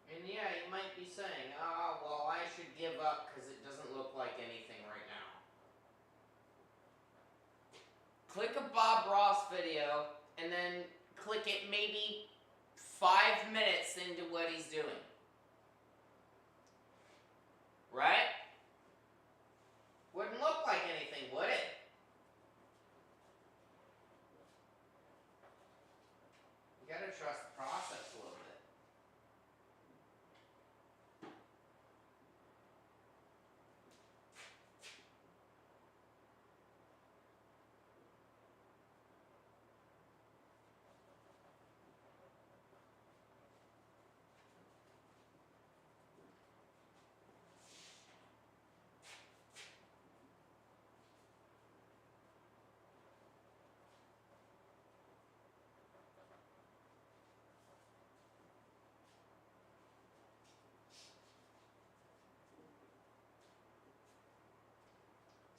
And yeah, you might be saying, oh, well, I should give up because it doesn't look like anything right now. Click a Bob Ross video and then click it maybe 5 minutes into what he's doing. Right? Wouldn't look like anything, would it? You gotta trust the process a little bit.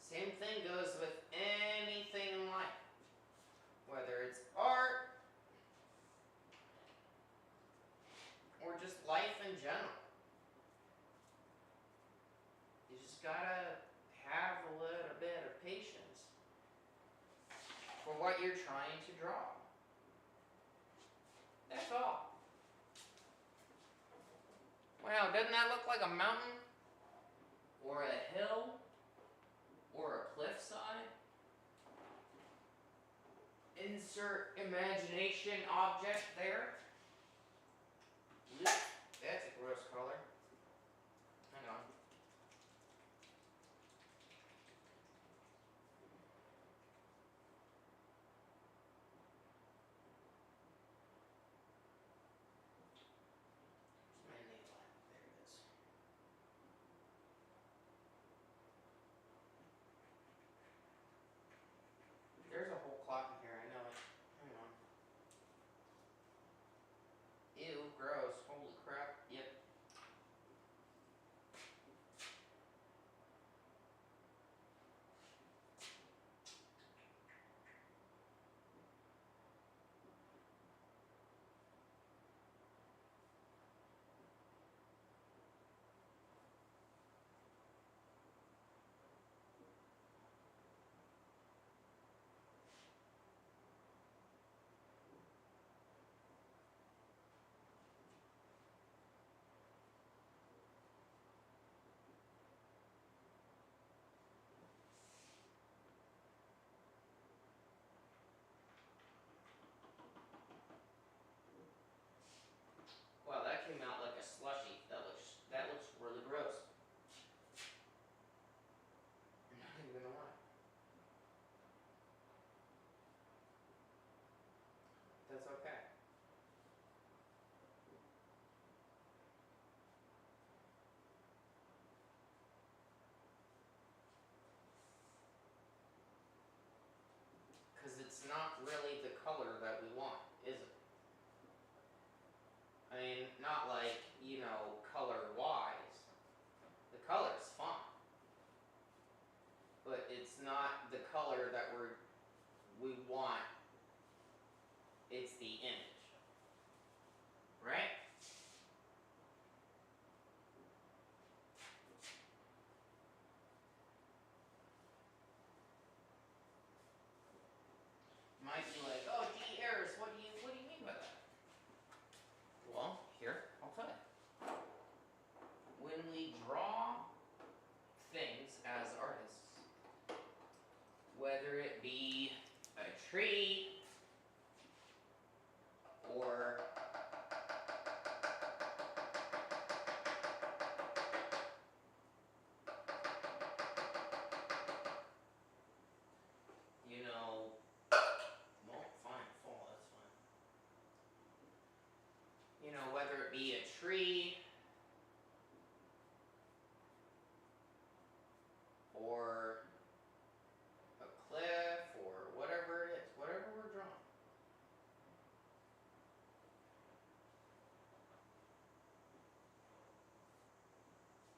Same thing goes with anything in life. Whether it's art or just life in general. You just gotta have a little bit of patience for what you're trying to draw. That's all. Wow, doesn't that look like a mountain? Or a hill? Or a cliffside? Insert imagination object there. That's a gross color. Hang on. Where's my nail at? There it is. There's a whole clock in here, I know it. Hang on. be a tree, or a cliff, or whatever it is, whatever we're drawing.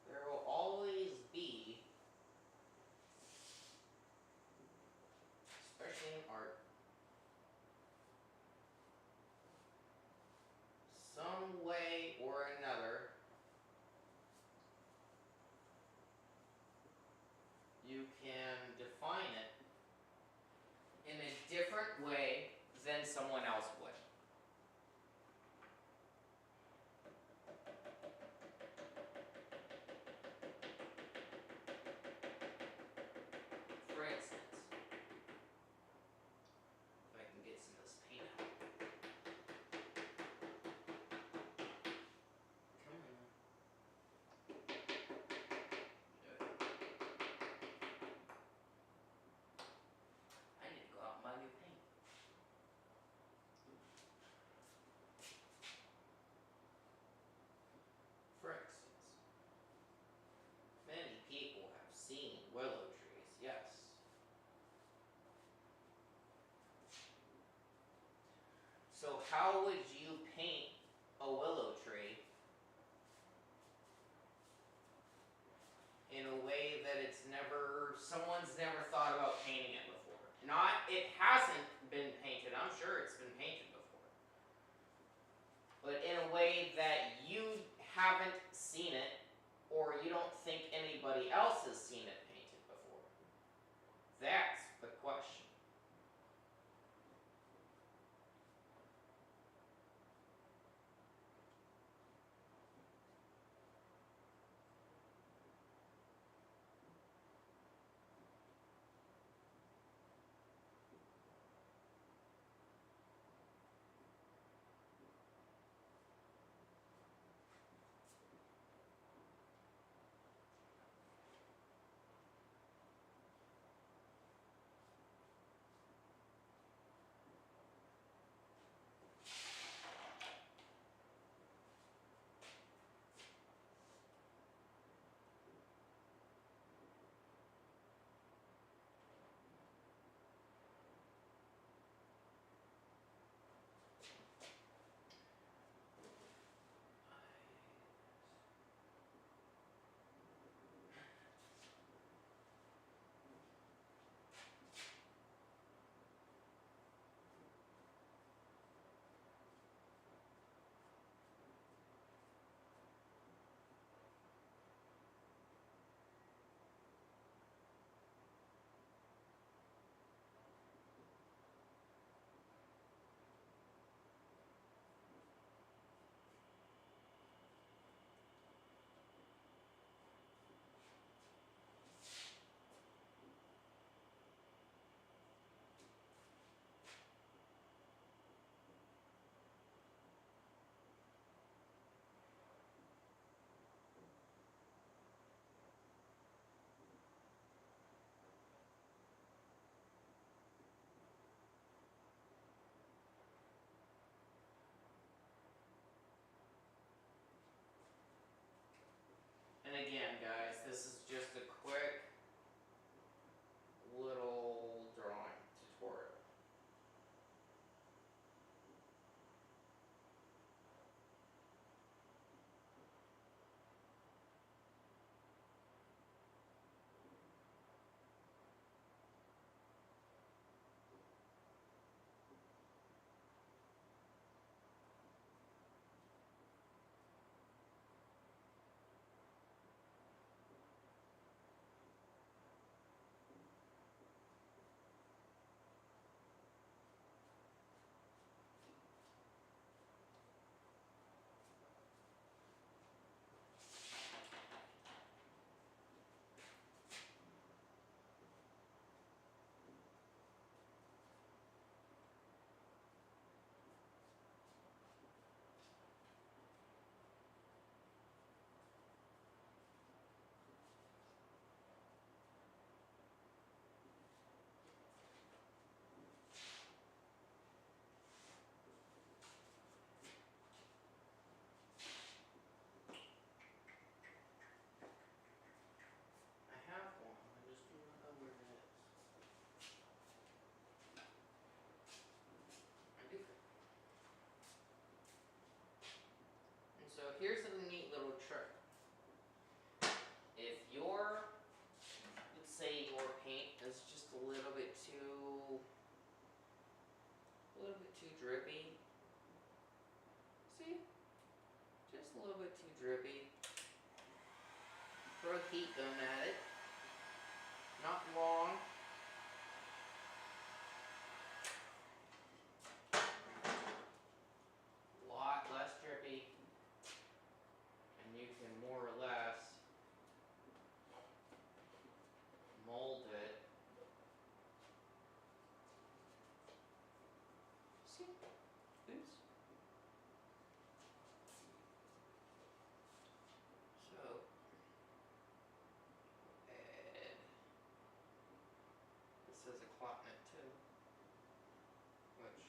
There will always be, especially in art, some way or another you can define it in a different way than someone else would. For instance, if I can get some of this paint out. Come on. Good. I need to go out and buy new paint. For instance, many people have seen willow trees, yes. So how would you paint a willow tree in a way that someone's never thought about painting it before? It hasn't been painted, I'm sure it's been painted before. But in a way that you haven't seen it, or you don't think anybody else has seen it painted before. That's the question. And again, guys, this is just a quick little drawing tutorial. a little bit too drippy. Throw a heat gun at it. Not long. A lot less drippy. And you can more or less mold it. See? Oops. So, add, this says a clot in it too, which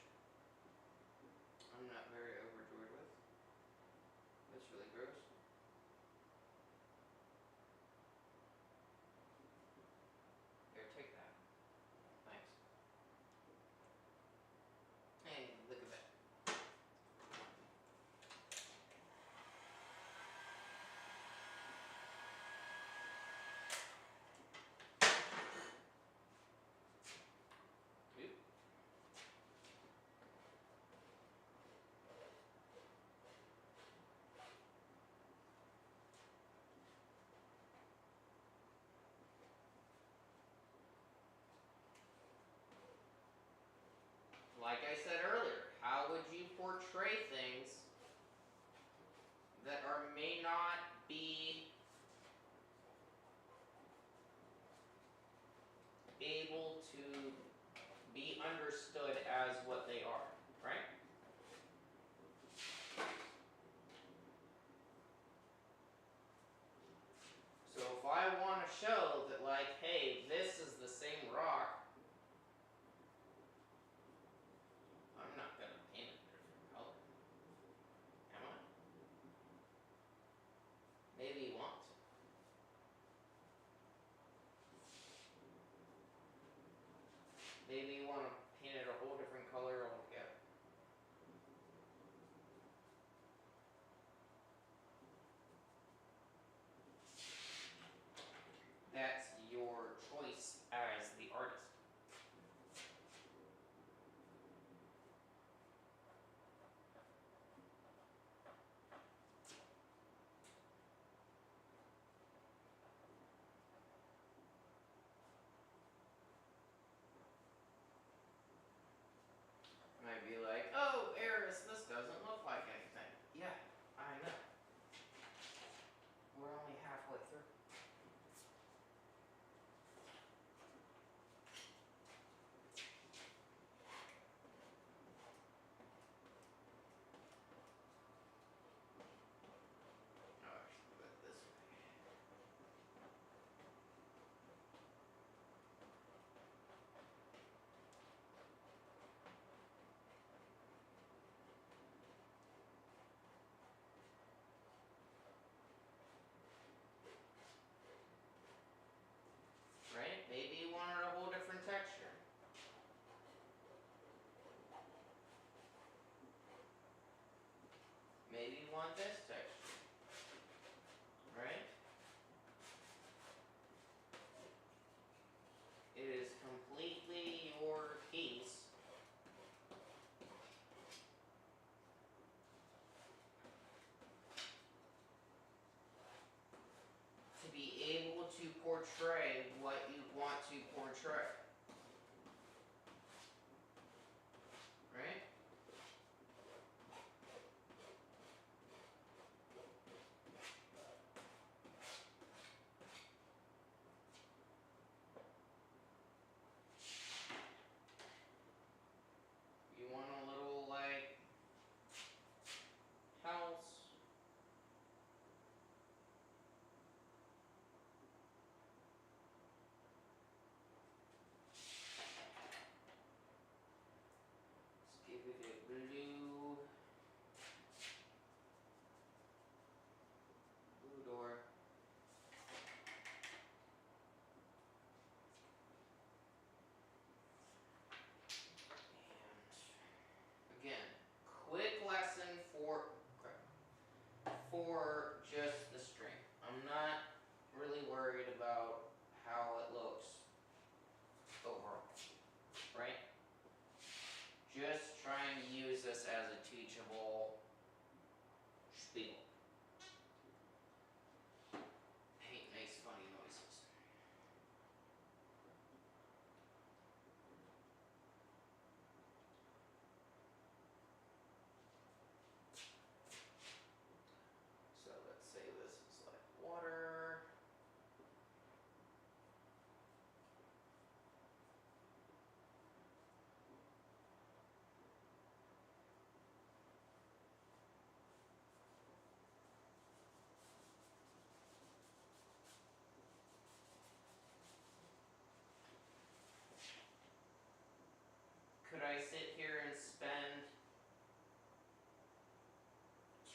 I'm not very overjoyed with. That's really gross. Here, take that. Thanks. Hey, look at that. Oop. Like I said earlier, how would you portray things that may not be able to be understood as what they are, right? So if I want to show that, like, hey, this is the same rock, I'm not going to paint it a different color. Am I? Maybe you want to. Maybe you want to paint it a whole different color altogether. That's your choice as the artist. Might be like, oh, Eris, this doesn't look like anything. Yeah, I know. We're only halfway through. Oh, I should put it this way. Right? Maybe you wanted a whole different texture. Maybe you want this texture. Right? It is completely your piece. To be able to portray what you want to portray. Right?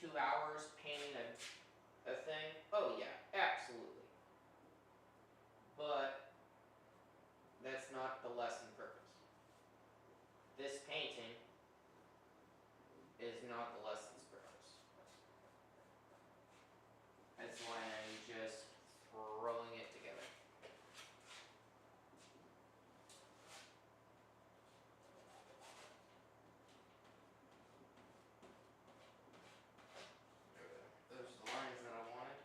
2 hours painting a thing? Oh yeah, absolutely. But that's not the lesson purpose. This painting is not the lesson's purpose. That's why I'm just throwing it together. Those are the lines that I wanted.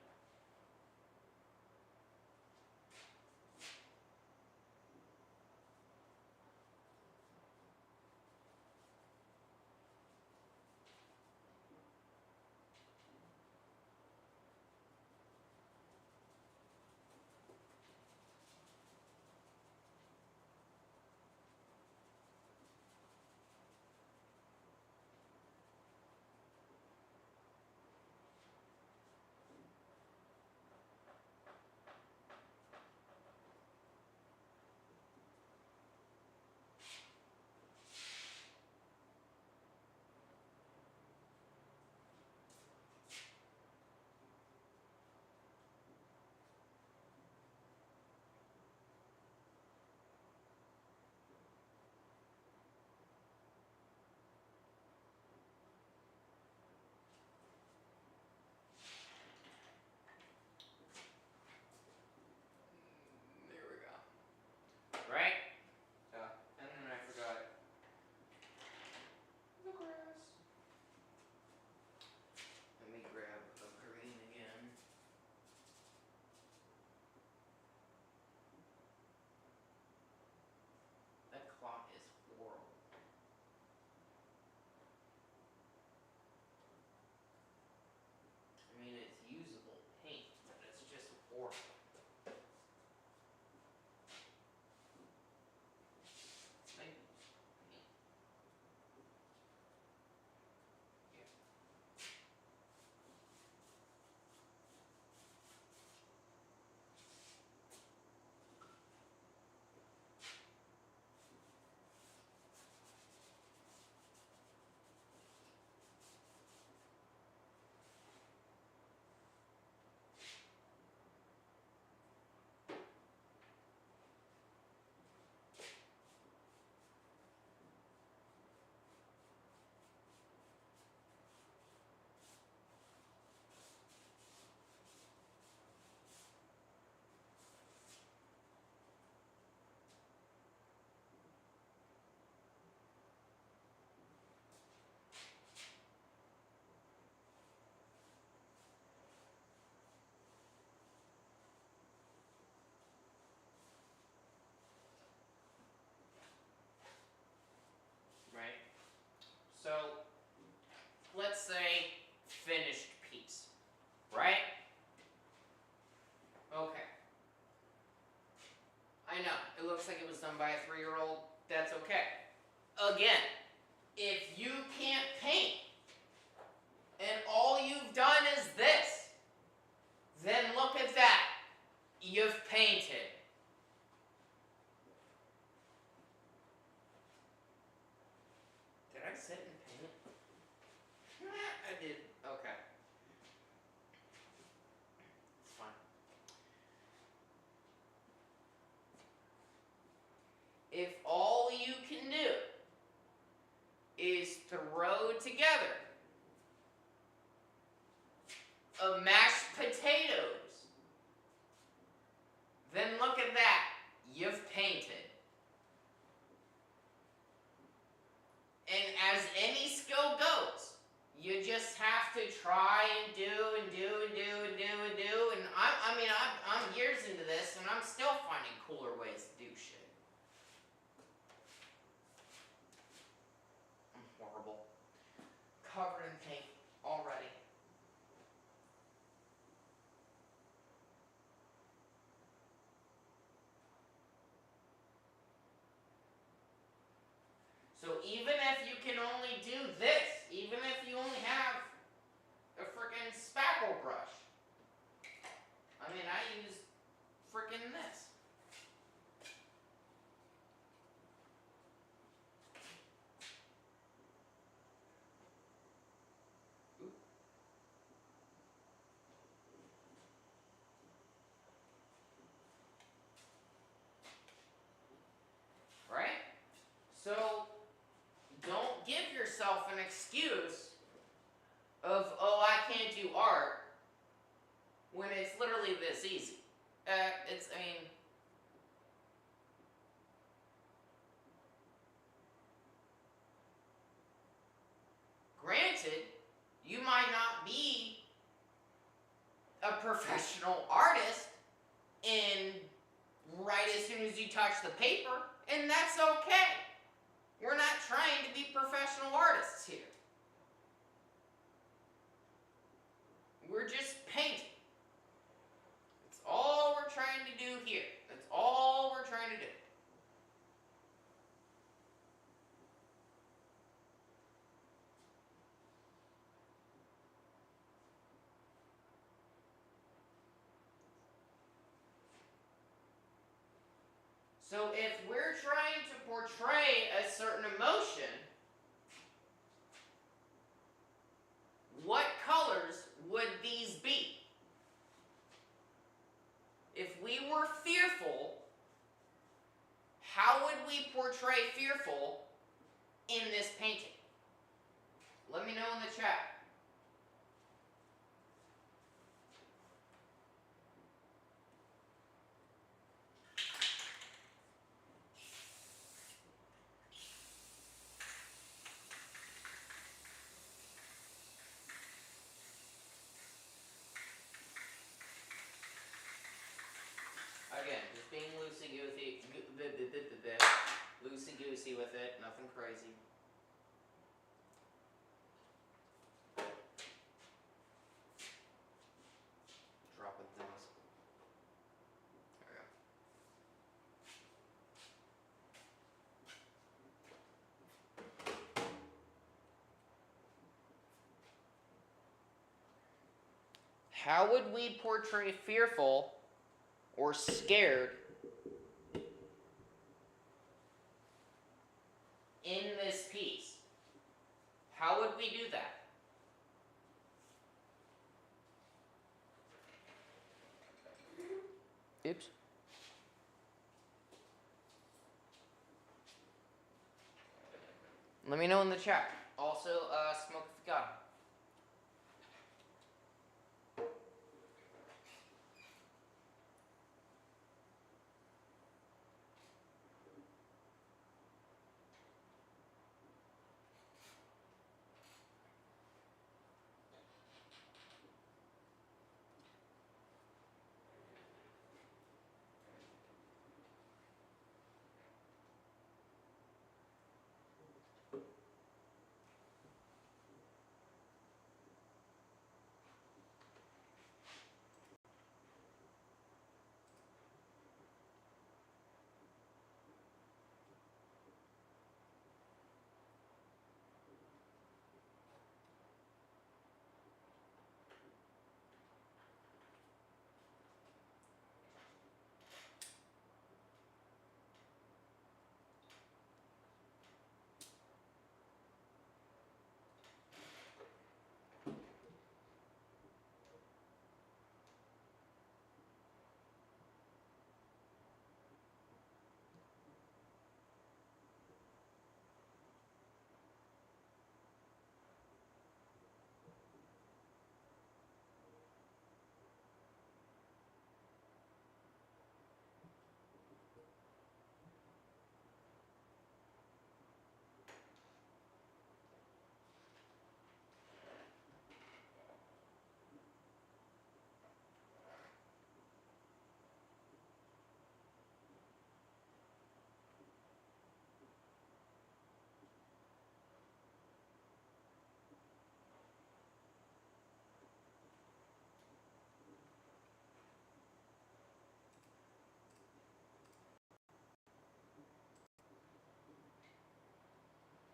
There we go. Right? And then I forgot the grass. Let me grab a green again. That clock is horrible. I mean, it's usable paint, but it's just horrible. Like, yeah. Right? So, let's say finished piece, right? Okay. I know, it looks like it was done by a 3-year-old. That's okay. Again, if you can't paint, and all you've done is this, then look at that. You've painted. Did I sit and paint? I did. Okay. It's fine. If all you can do is throw together a mashed potatoes, then look at that. You've painted. And as any skill goes, you just have to try and do and do and do and do and do. And I'm years into this, and I'm still finding cooler ways to do shit. I'm horrible. Covered in paint already. So even if you can only do this, even if you only have a frickin' spackle brush, I mean, I use frickin' this. Oop. yourself an excuse of, oh, I can't do art, when it's literally this easy. I mean, granted, you might not be a professional artist and right as soon as you touch the paper, and that's okay. We're not trying to be professional artists here. We're just painting. That's all we're trying to do here. That's all we're trying to do. So if we're trying to portray a certain emotion, what colors would these be? If we were fearful, how would we portray fearful in this painting? Let me know in the chat. Again, just being loosey-goosey, loosey-goosey with it, nothing crazy. Dropping things. There we go. How would we portray fearful or scared in this piece? How would we do that? Oops. Let me know in the chat. Also, smoke if you got it.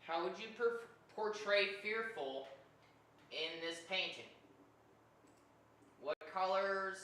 How would you portray fearful in this painting? What colors?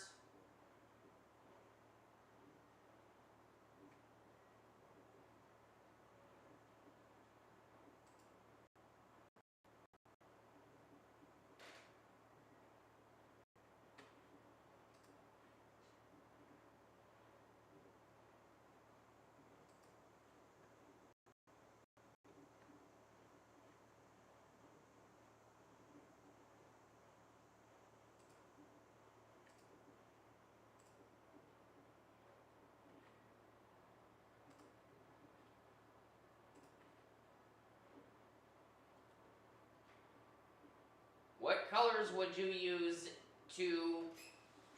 colors would you use to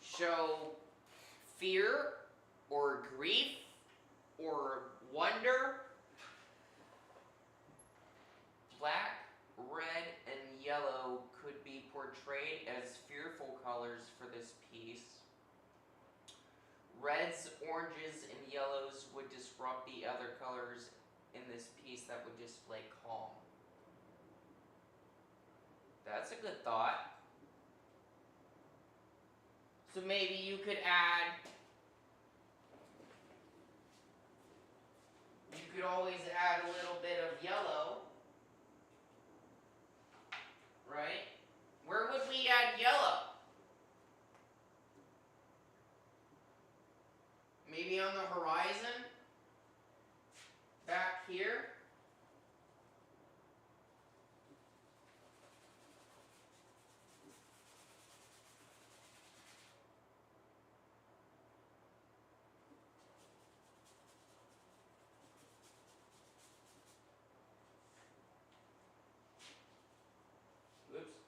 show fear or grief or wonder? Black, red, and yellow could be portrayed as fearful colors for this piece. Reds, oranges, and yellows would disrupt the other colors in this piece that would display calm. That's a good thought. So maybe you could always add a little bit of yellow, right? Where would we add yellow? Maybe on the horizon? Back here? Oops.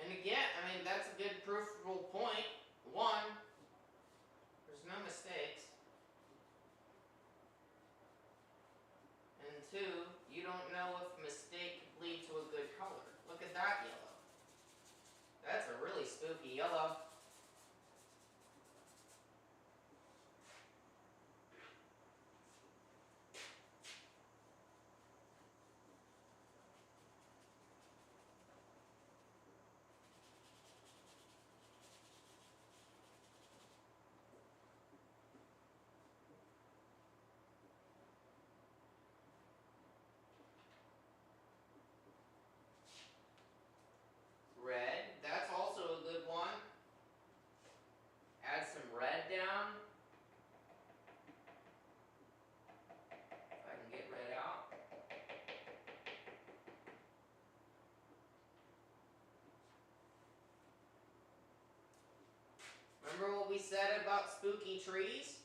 And again, I mean, that's a good provable point. One, there's no mistakes. And two, you don't know if mistake could lead to a good color. Look at that yellow. That's a really spooky yellow. Red, that's also a good one. Add some red down. If I can get red out. Remember what we said about spooky trees?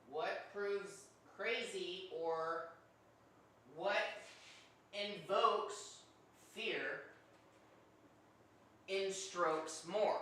What proves crazy or what invokes fear in strokes more?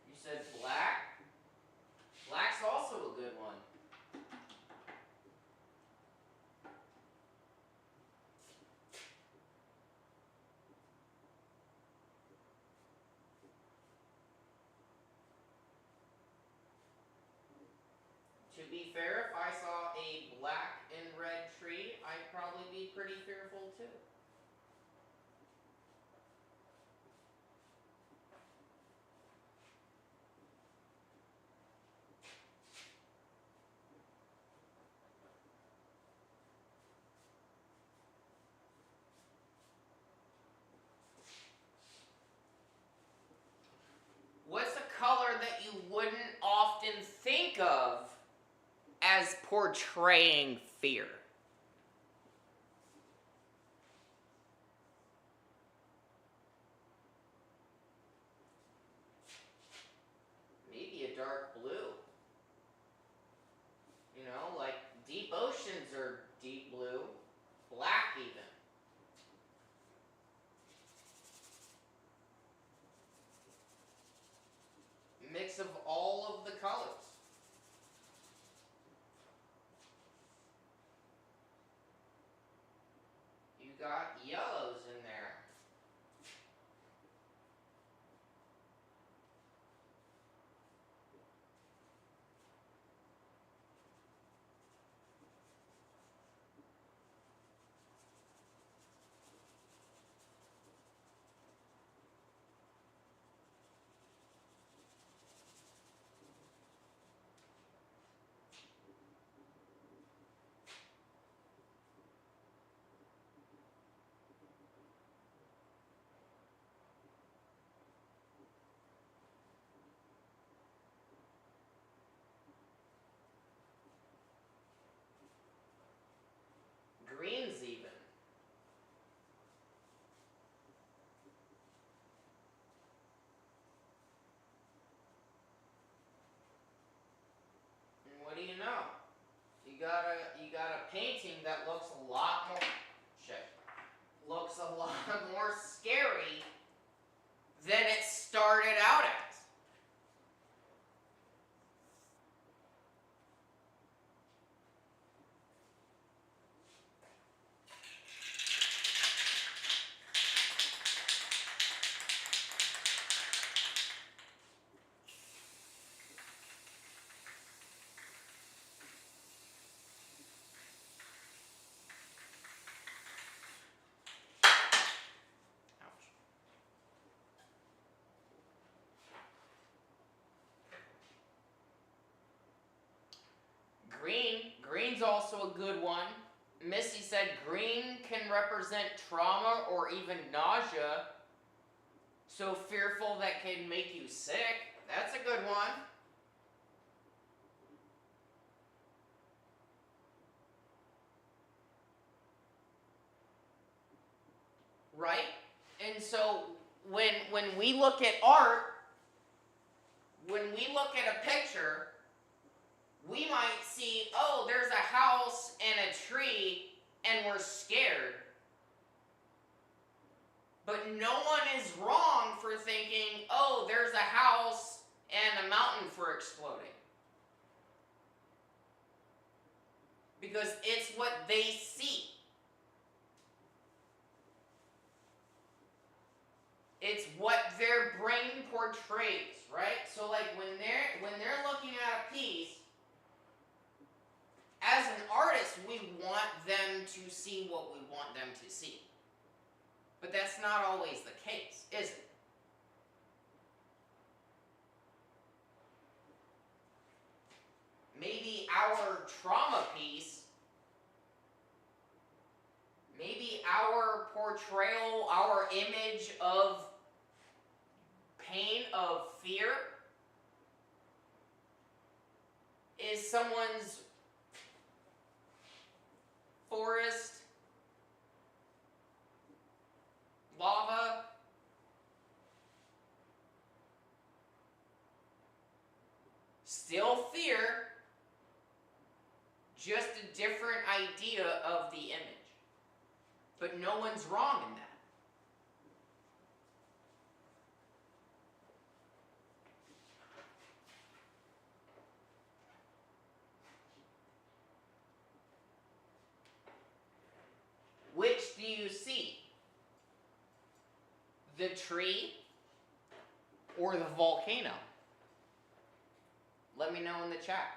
You said black? Black's also a good one. To be fair, if I saw a black and red tree, I'd probably be pretty fearful too. What's a color that you wouldn't often think of as portraying fear? Maybe a dark blue. You know, like deep oceans are deep blue, black even. Mix of all of the colors. that looks a lot more, looks a lot more scary than it started out as. Ouch. Green's also a good one. Missy said green can represent trauma or even nausea. So fearful that can make you sick. That's a good one. Right? And so when we look at art, when we look at a picture, we might see, oh, there's a house and a tree, and we're scared. But no one is wrong for thinking, oh, there's a house and a mountain for exploding. Because it's what they see. It's what their brain portrays, right? So like when they're looking at a piece, as an artist, we want them to see what we want them to see. But that's not always the case, is it? Maybe our trauma piece, maybe our portrayal, our image of pain, of fear, is someone's forest, lava, still fear, just a different idea of the image. But no one's wrong in that. Which do you see? The tree or the volcano? Let me know in the chat.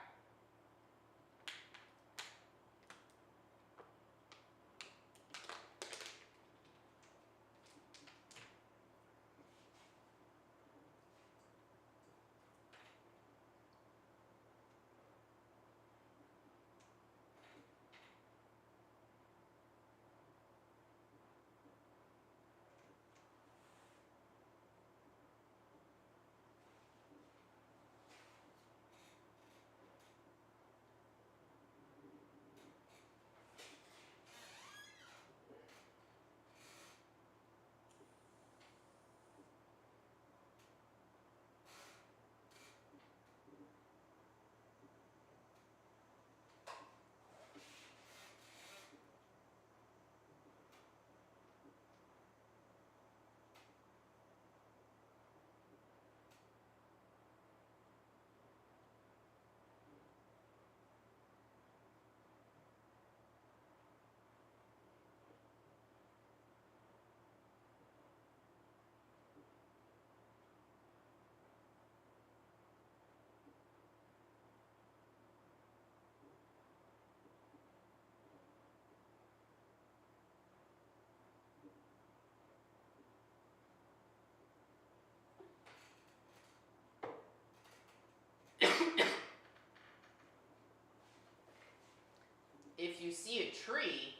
If you see a tree,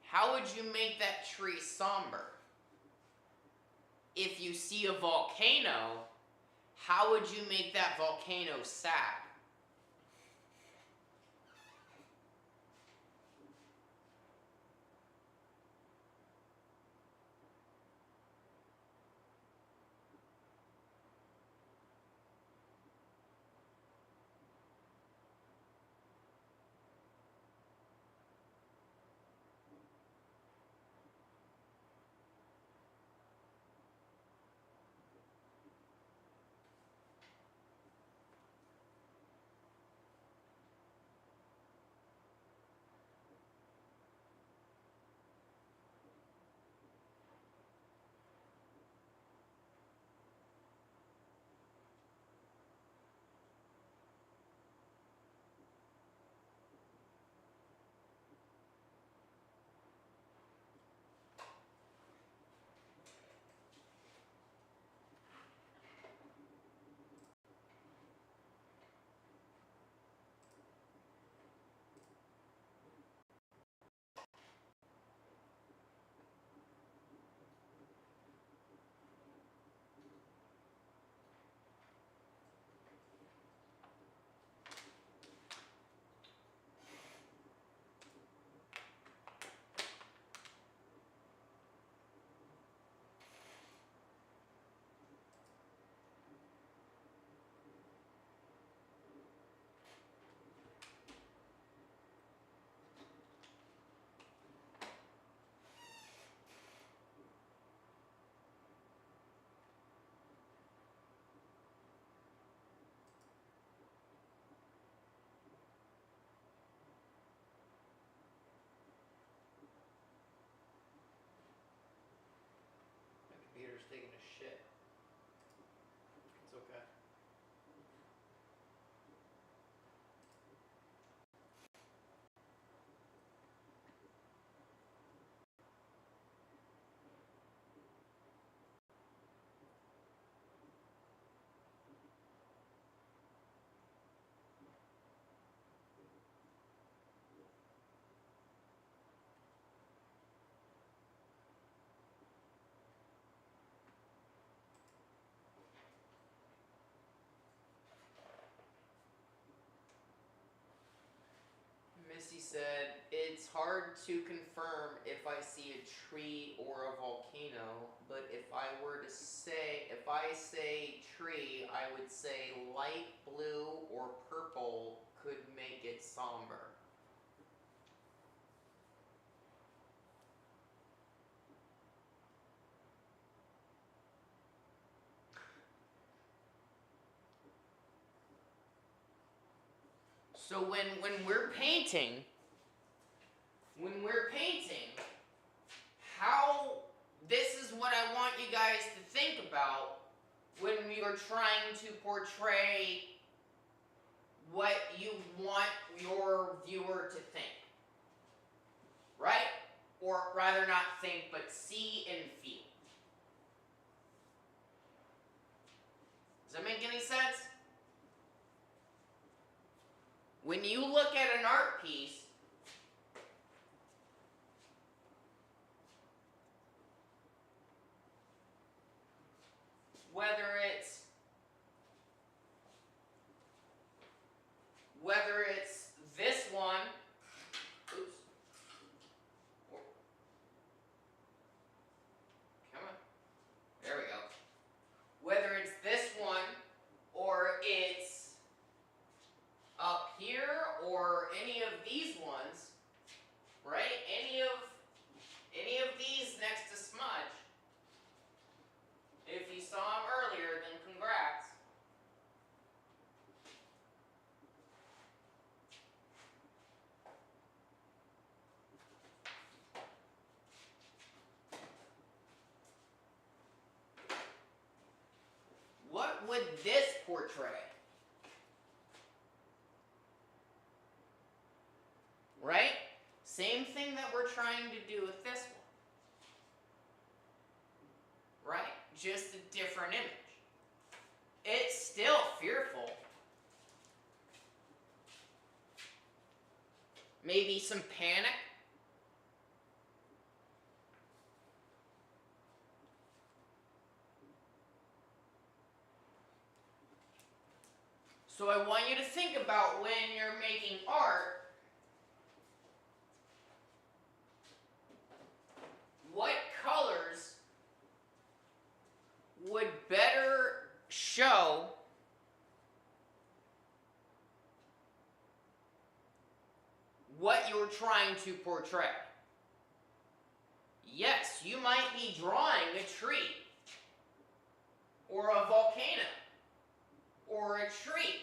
how would you make that tree somber? If you see a volcano, how would you make that volcano sad? taking a shit. It's okay. Missy said, it's hard to confirm if I see a tree or a volcano, but if I say tree, I would say light blue or purple could make it somber. So when we're painting, how, this is what I want you guys to think about when you're trying to portray what you want your viewer to think. Right? Or rather not think, but see and feel. Does that make any sense? When you look at an art piece, whether it's this one, oops, come on, there we go. Whether it's this one, or it's up here, or any of these ones, right? Any of these next to Smudge. If you saw him earlier, then congrats. What would this portray? Right? Same thing that we're trying to do with this one. Right? Just a different image. It's still fearful. Maybe some panic. So I want you to think about when you're making art, what colors would better show what you're trying to portray. Yes, you might be drawing a tree, or a volcano, or a tree,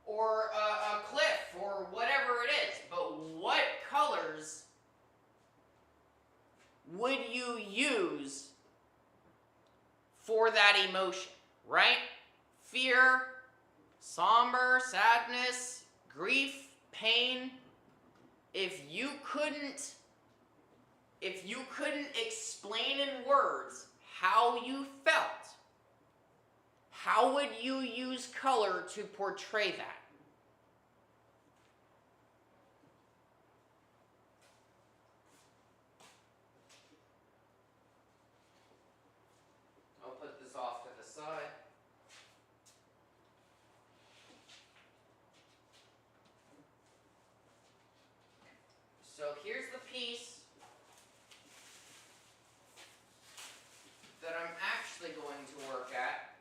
or a cliff, or whatever it is, but what colors would you use for that emotion, right? Fear, somber, sadness, grief, pain. If you couldn't explain in words how you felt, how would you use color to portray that? I'll put this off to the side. So here's the piece that I'm actually going to work at.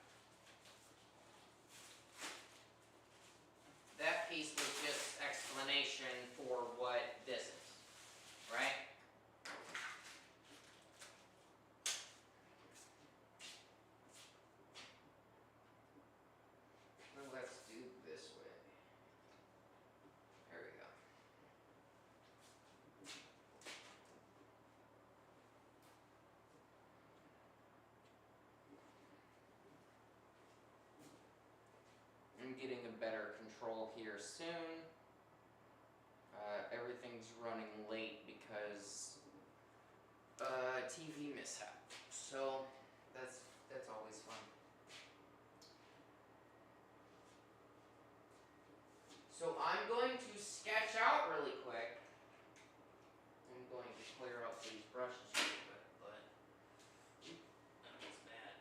getting a better control here soon. Everything's running late because TV mishap. So that's always fun. So I'm going to sketch out really quick. I'm going to clear out these brushes a little bit, but that was bad.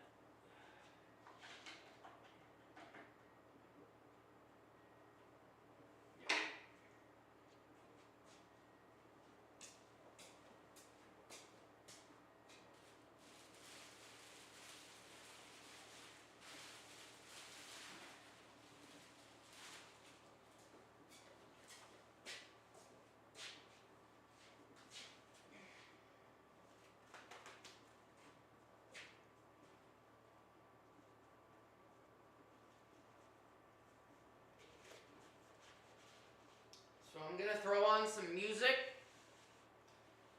So I'm gonna throw on some music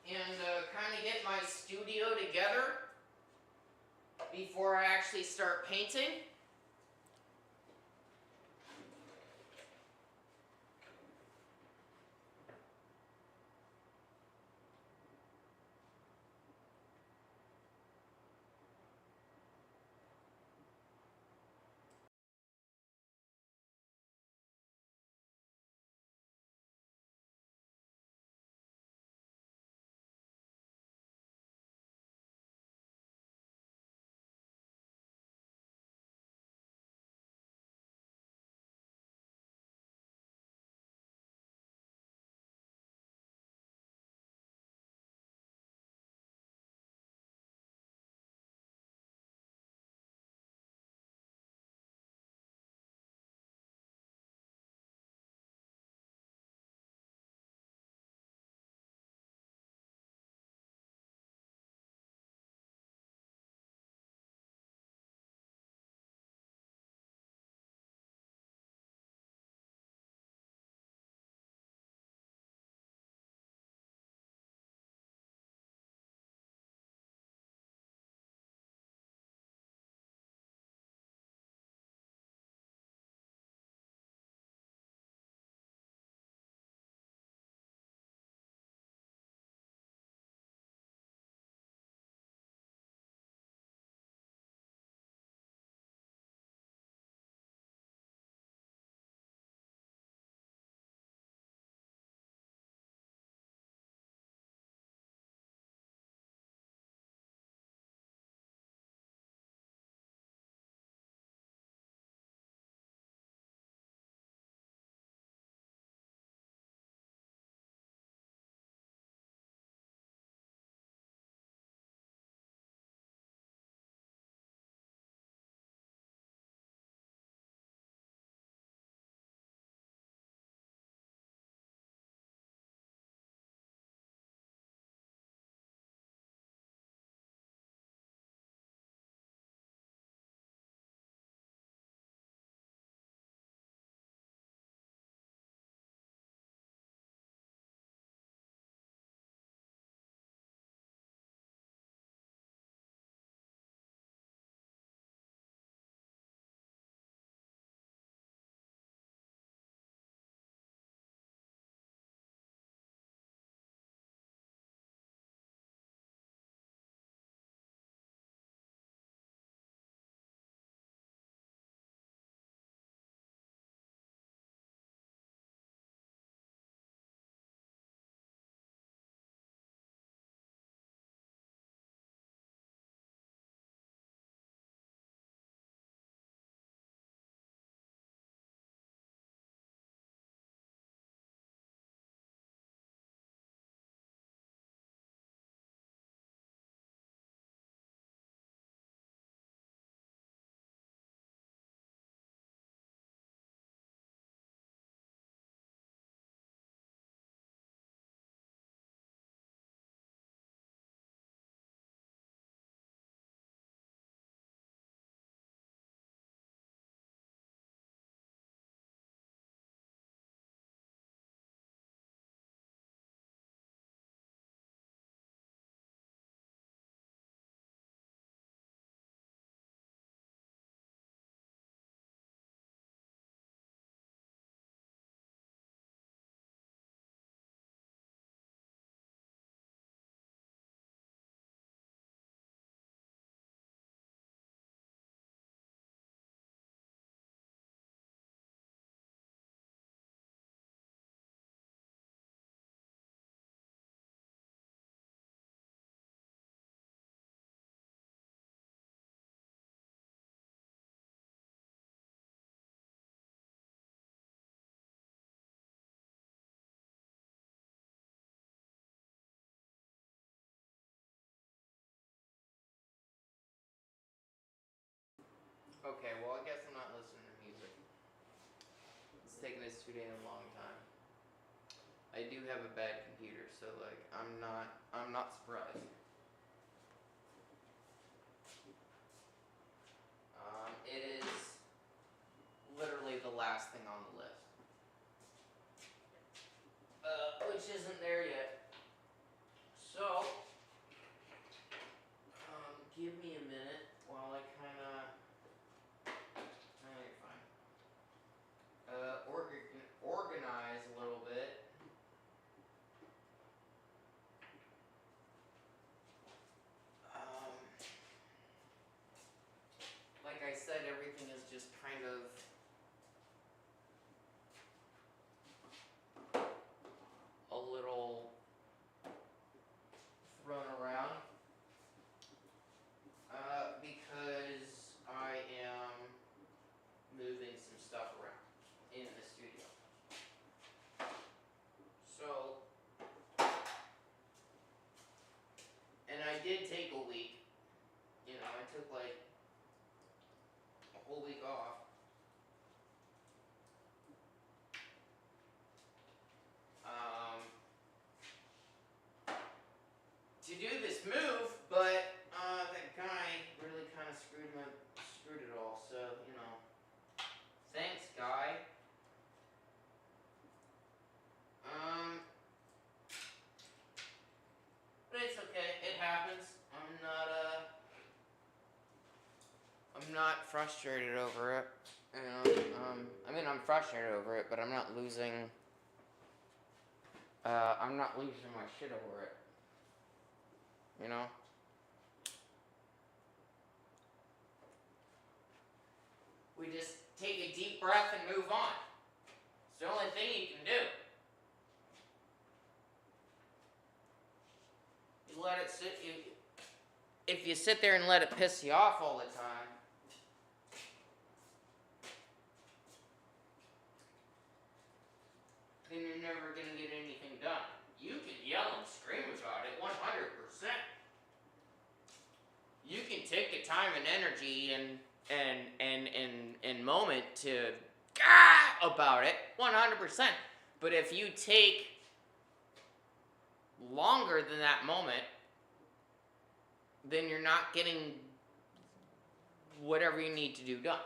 and kind of get my studio together before I actually start painting. Okay, well, I guess I'm not listening to music. It's taken this 2 days a long time. I do have a bad computer, so like I'm not surprised. It is literally the last thing on the list. Which isn't there yet. So, give me a minute while I kinda, you're fine. Organize a little bit. Um, like I said, everything is just kind of a little thrown around. Because I am moving some stuff around in the studio. So, and I did take a week. You know, I took like a whole week off. To do this move, but that guy really kind of screwed it all. So, you know, thanks, guy. But it's okay. It happens. I'm not frustrated over it. You know, I mean, I'm frustrated over it, but I'm not losing. I'm not losing my shit over it. You know. We just take a deep breath and move on. It's the only thing you can do. You let it sit. If you sit there and let it piss you off all the time, then you're never going to get anything done. You can yell and scream about it 100%. You can take the time and energy and moment to about it 100%. But if you take longer than that moment, then you're not getting whatever you need to do done.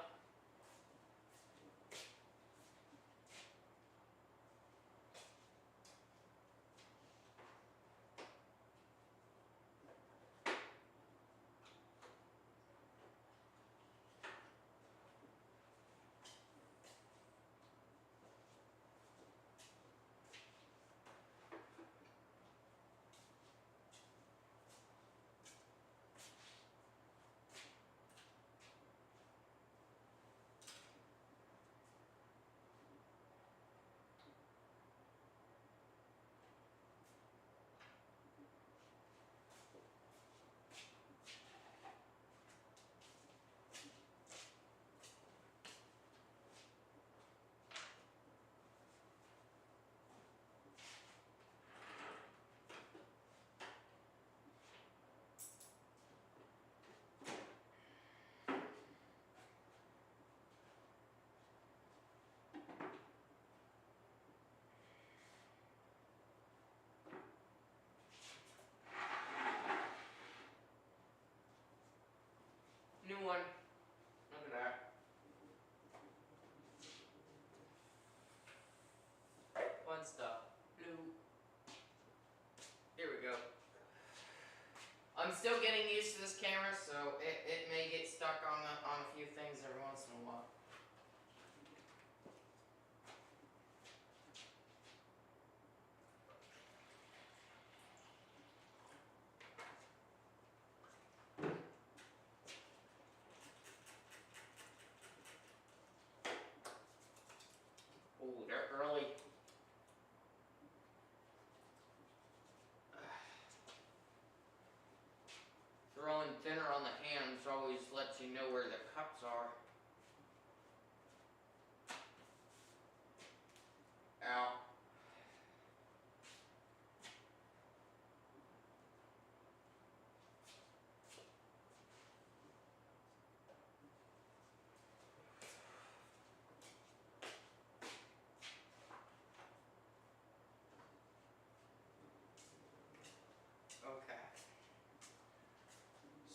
New one. Look at that. Fun stuff. Blue. Here we go. I'm still getting used to this camera, so it may get stuck on a few things every once in a while. Oh, they're early. Throwing thinner on the hands always lets you know where the cups are. Ow.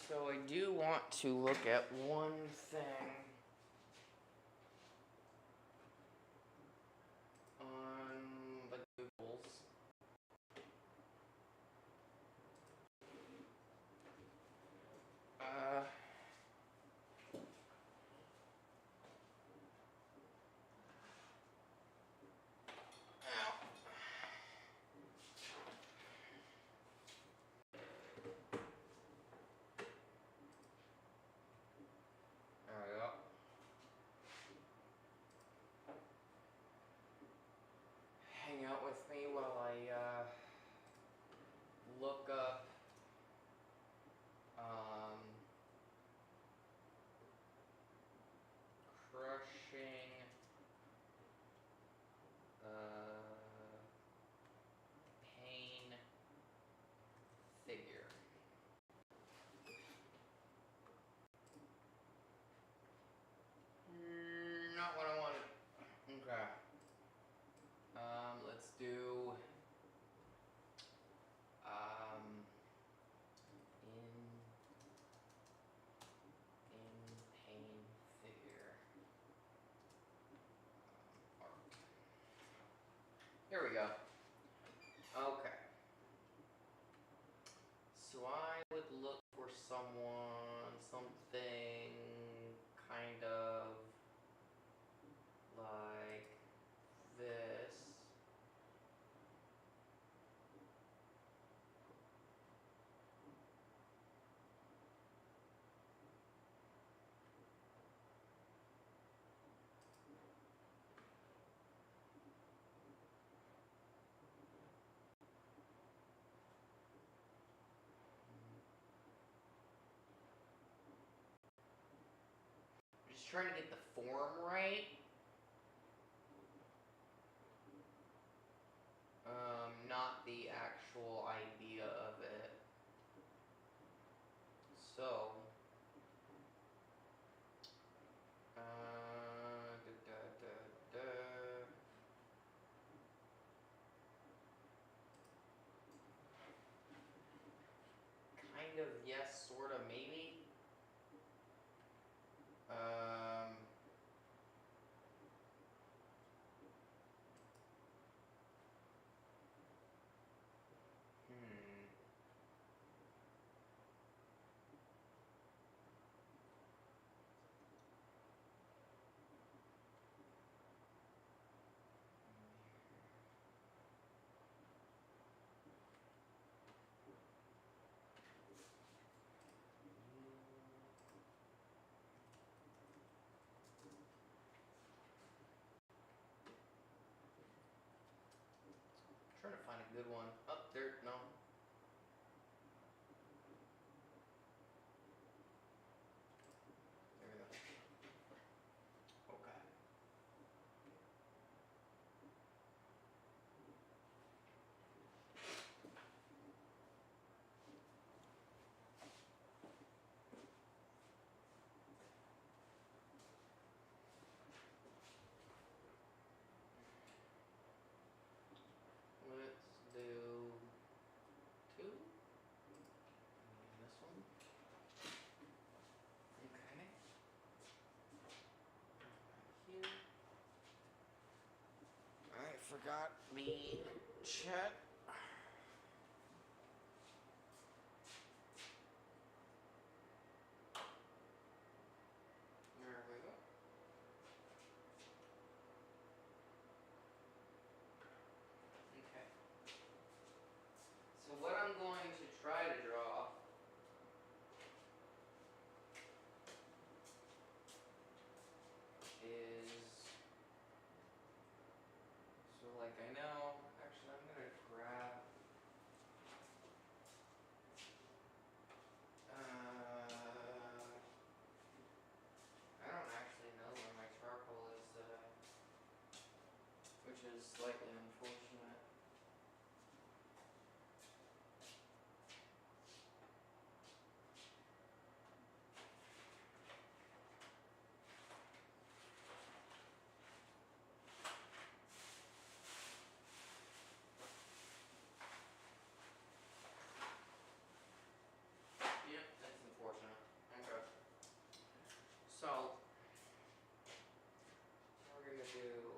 So I do want to look at one thing on the Googles. There we go. Hang out with me while I look up crushing pain figure. Not what I wanted. Okay. Let's do in pain figure art. Here we go. Okay. So I would look for something kind of like this. Just trying to get the form right. Not the actual idea of it. So, kind of yes, sort of, maybe. Trying to find a good one. Oh, there, no. There we go. Okay. Let's do two. And this one. Okay. Here. I forgot me check. There we go. Okay. So what I'm going to try to draw is, so like I know, actually I'm going to grab, I don't actually know where my charcoal is, which is slightly unfortunate. salt. We're gonna do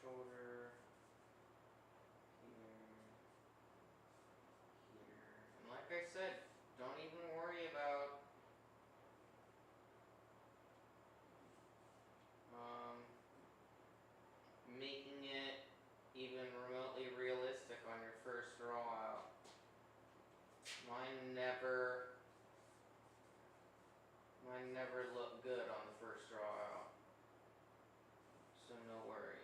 shoulder here, here. And like I said, don't even worry about making it even remotely realistic on your first draw out. Mine never looked good on the first draw out. So no worries.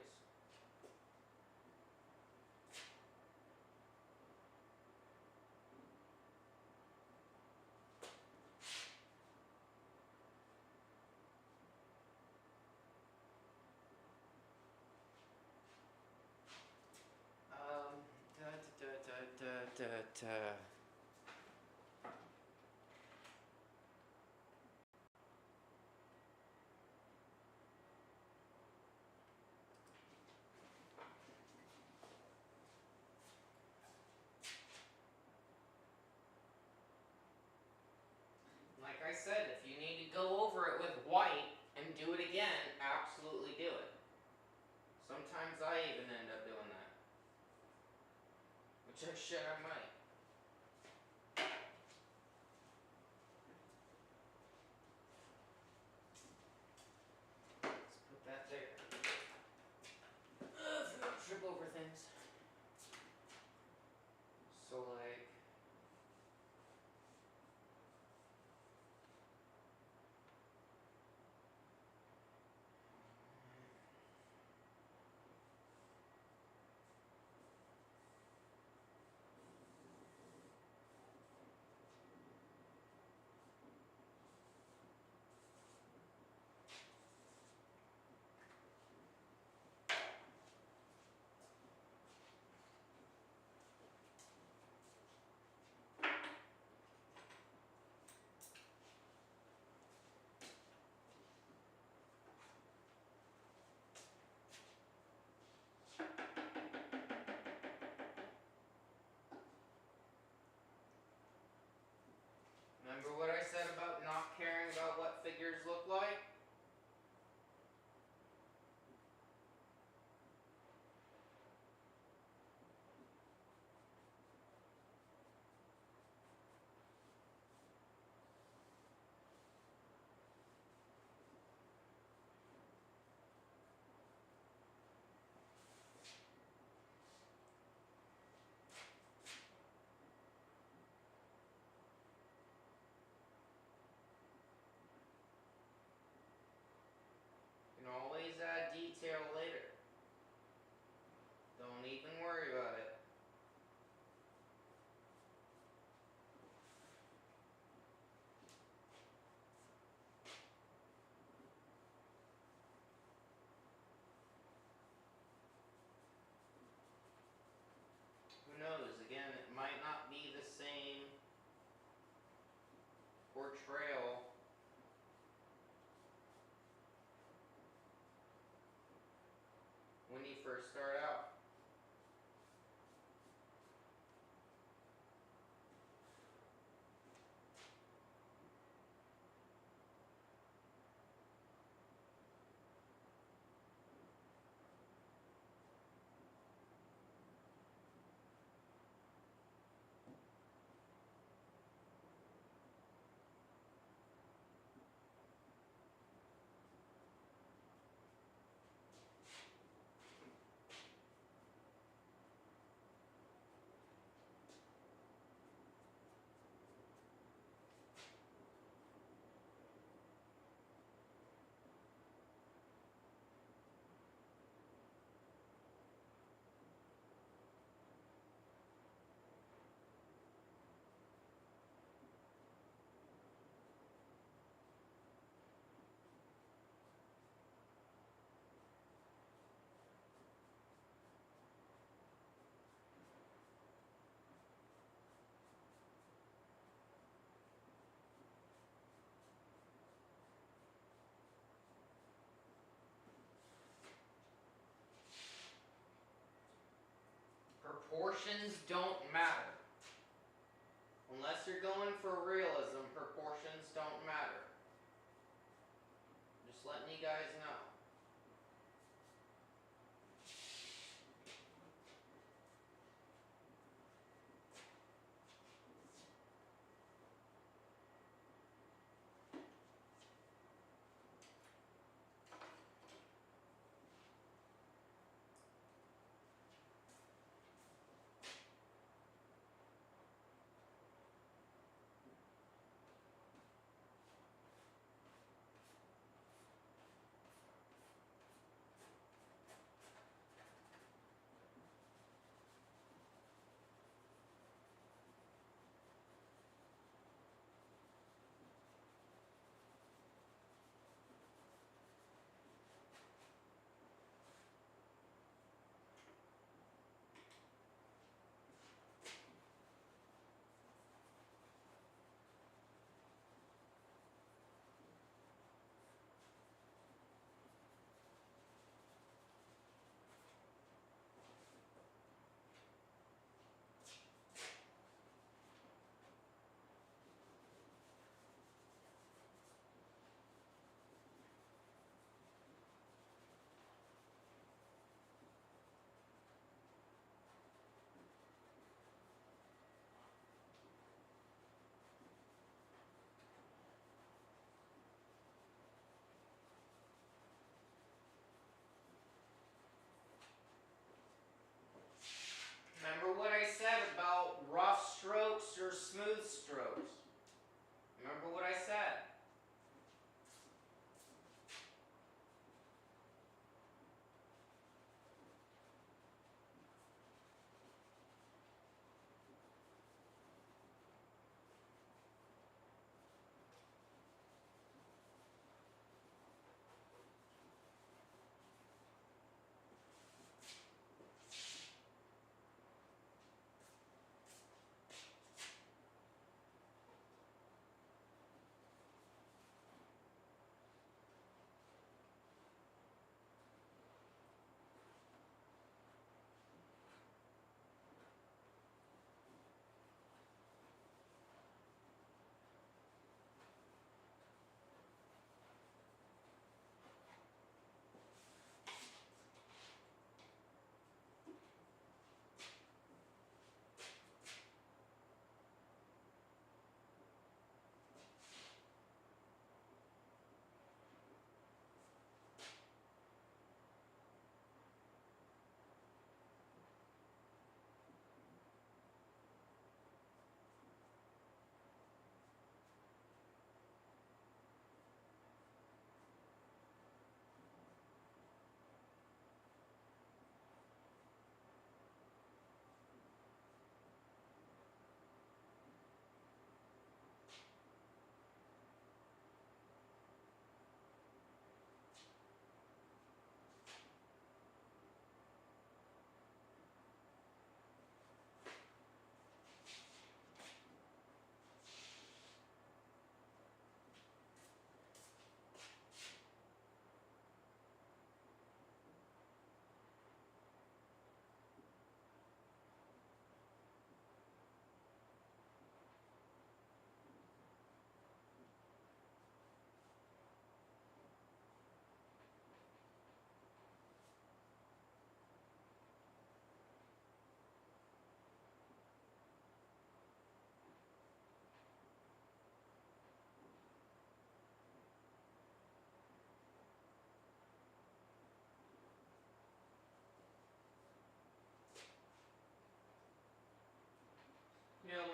Like I said, if you need to go over it with white and do it again, absolutely do it. Sometimes I even end up doing that. Which I might. Let's put that there. So we don't trip over things. So like, trail when you first start out. Proportions don't matter. Unless you're going for realism, proportions don't matter. Just letting you guys know.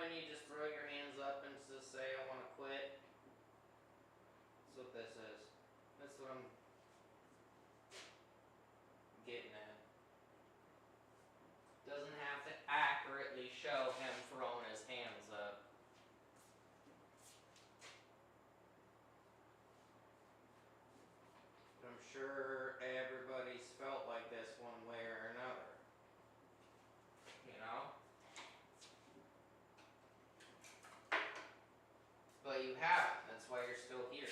when you just throw your hands up and just say, I want to quit? That's what this is. That's what I'm getting at. Doesn't have to accurately show him throwing his hands up. I'm sure everybody's felt like this one way or another. You know? But you haven't. That's why you're still here.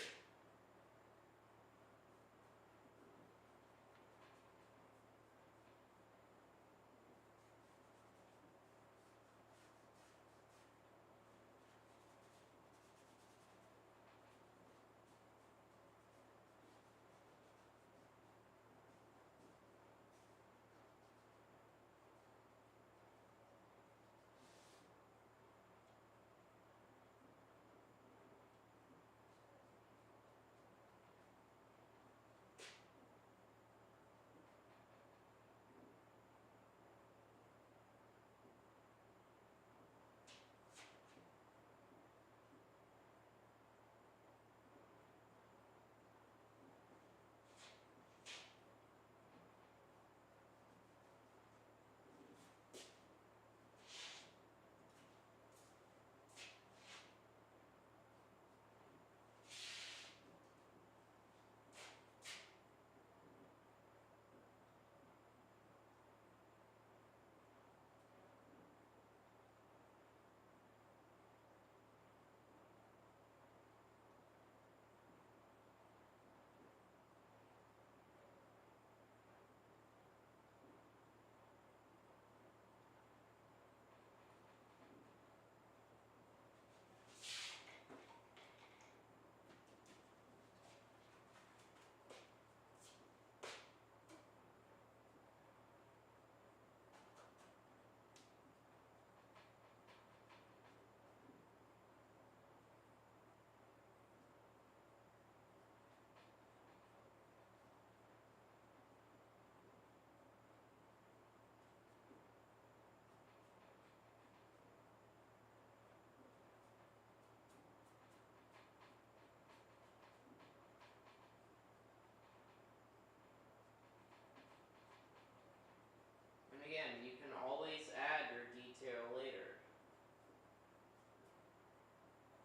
And again, you can always add your detail later.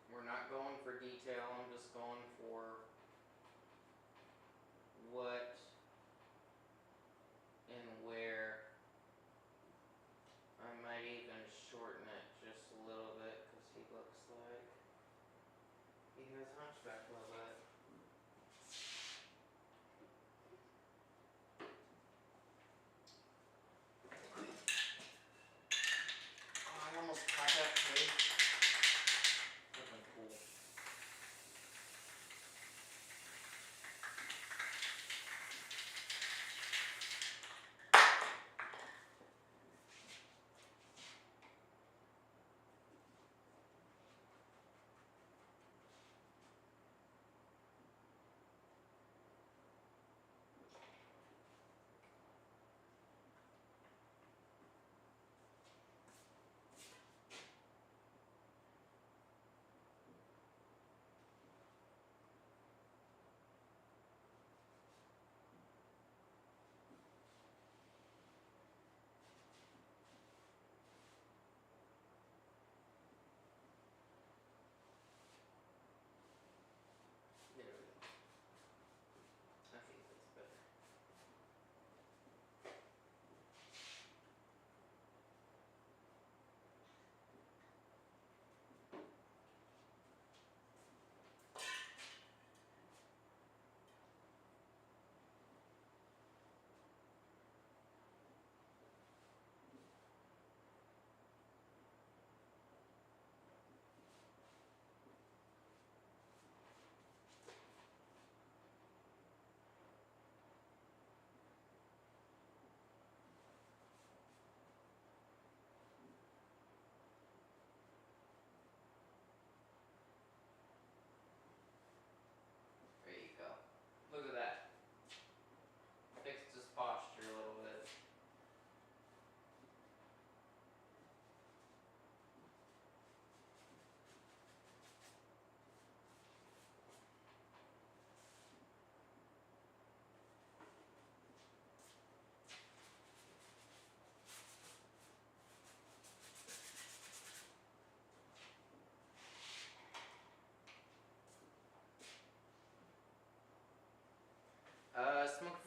We're not going for detail, I'm just going for what and where. I might even shorten it just a little bit because he looks like he has hunchback a little bit. Oh, I almost caught that tree. That would have been cool.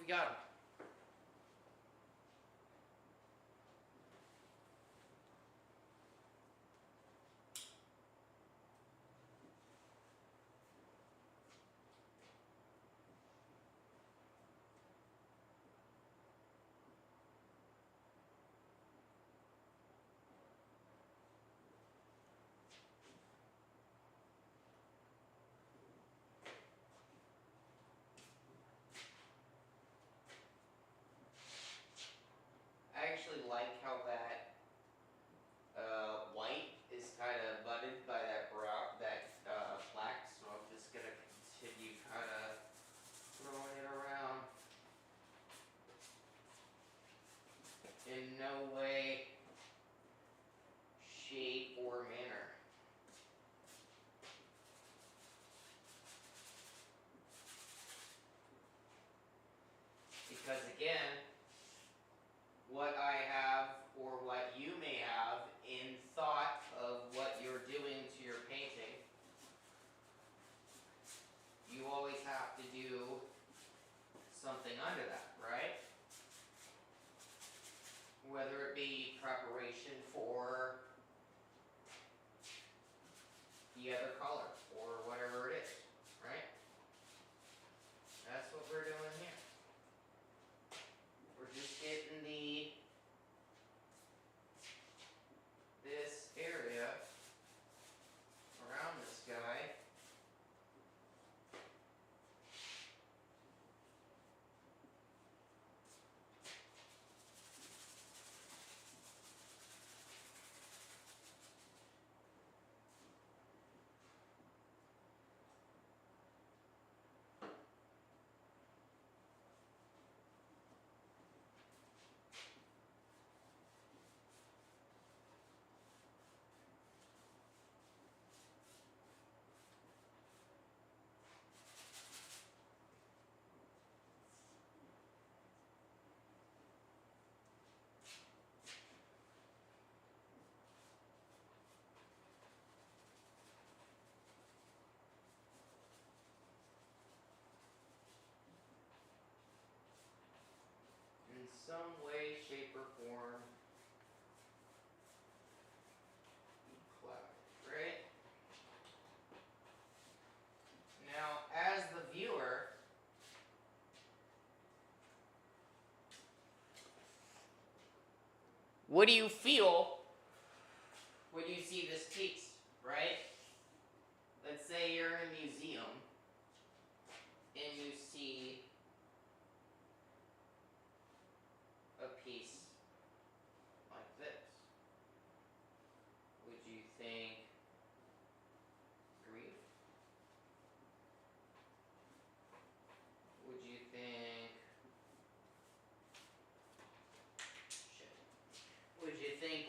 got 'em. I actually like how that white is kind of budded by that black, so I'm just gonna continue kind of throwing it around. In no way, shape, or manner. Because again, what I have or what you may have in thought of what you're doing to your painting, you always have to do something under that, right? Whether it be preparation for the other color or whatever it is, right? That's what we're doing here. We're just getting this area around this guy in some way, shape, or form. Cloud, right? Now, as the viewer, what do you feel when you see this piece, right? Let's say you're in a museum and you see a piece like this. Would you think grief? Would you think shit? Would you think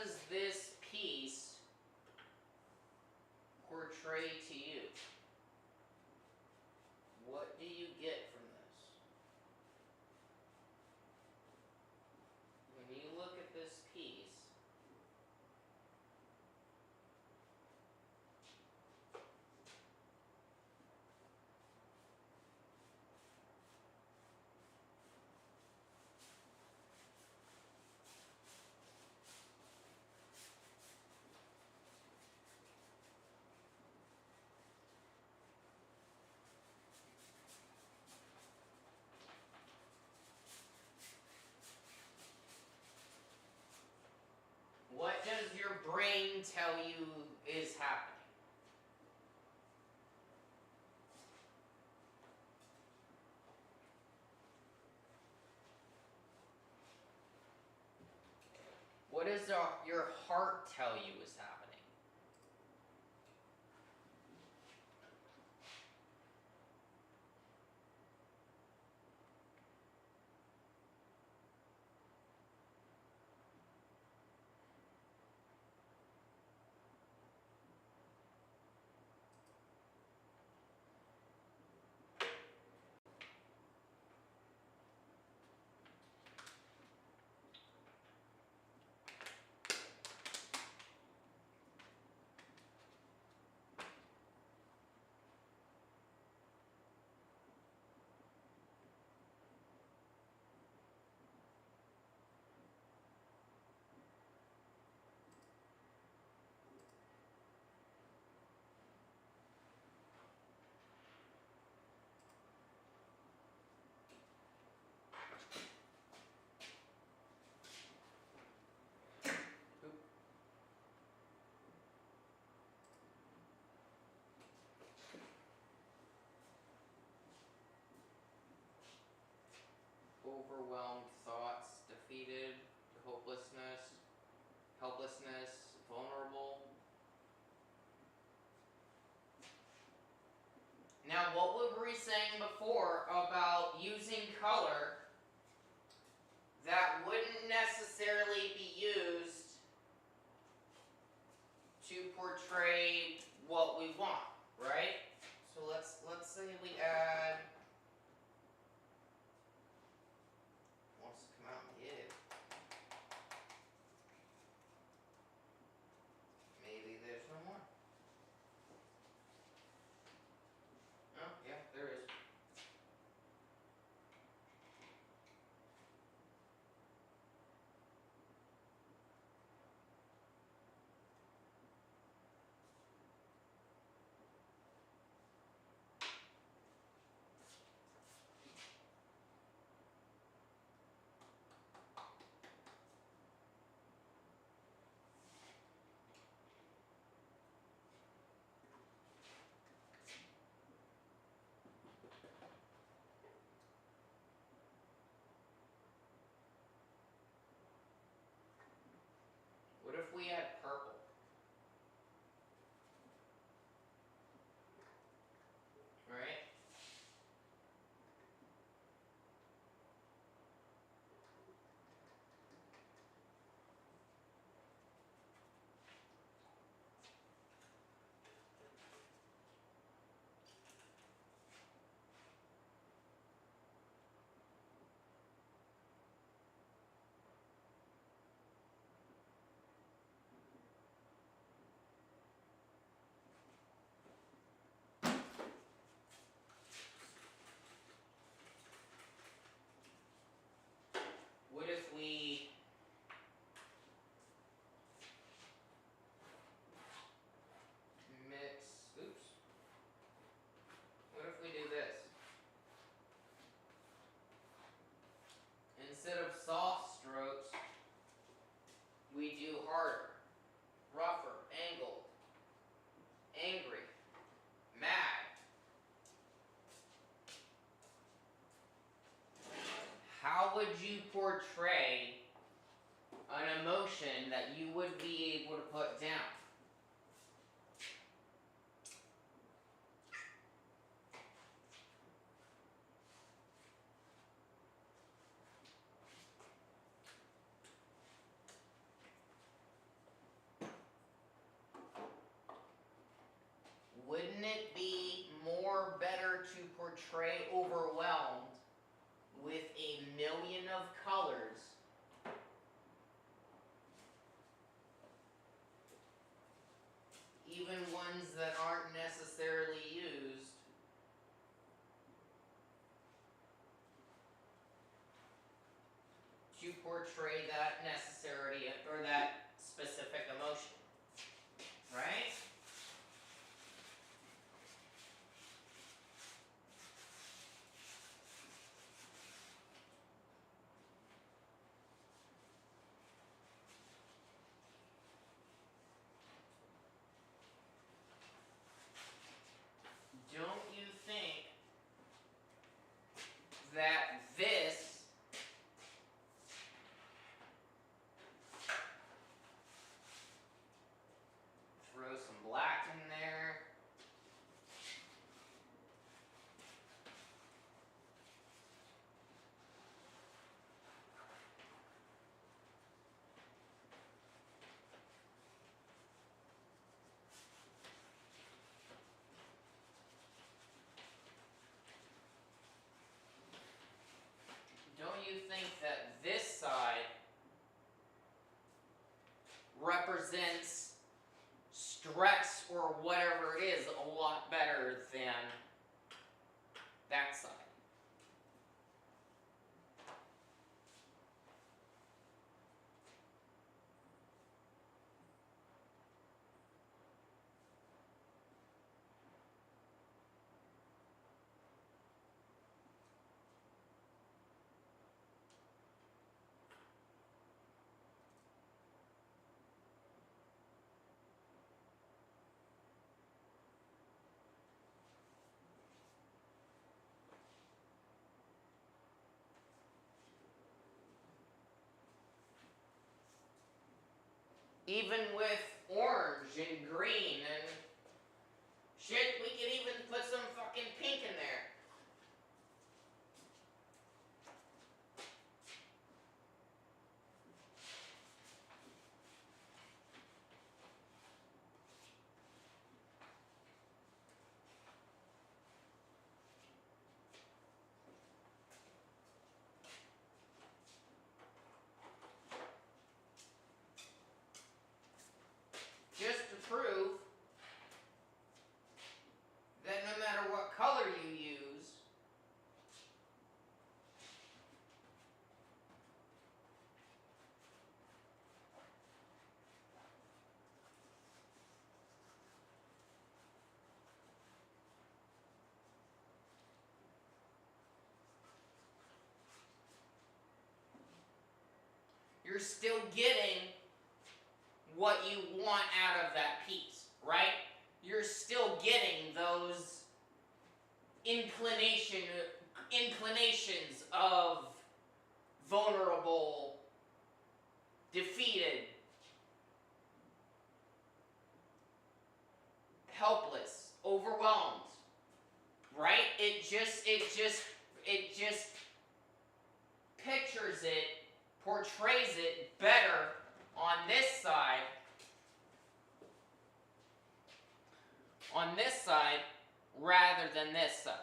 does this piece portray to you? What do you get from this? When you look at this piece, what does your brain tell you is happening? What does your heart tell you is happening? Overwhelmed thoughts, defeated, hopelessness, helplessness, vulnerable. Now, what were we saying before about using color that wouldn't necessarily be used to portray what we want, right? So let's say we add, wants to come out and hit it. Maybe there's no more. Oh, yeah, there is. What if we had purple? Right? What if we mix, oops. What if we do this? Instead of soft strokes, we do harder, rougher, angled, angry, mad. How would you portray an emotion that you would be able to put down? wouldn't it be more better to portray overwhelmed with a million of colors even ones that aren't necessarily used to portray that necessity or that specific emotion, right? Don't you think that this throw some black in there? Don't you think that this side represents stress or whatever it is a lot better than that side? Even with orange and green and shit, we could even put some fucking pink in there. Just to prove that no matter what color you use, you're still getting what you want out of that piece, right? You're still getting those inclinations of vulnerable, defeated, helpless, overwhelmed, right? It just pictures it, portrays it better on this side rather than this side,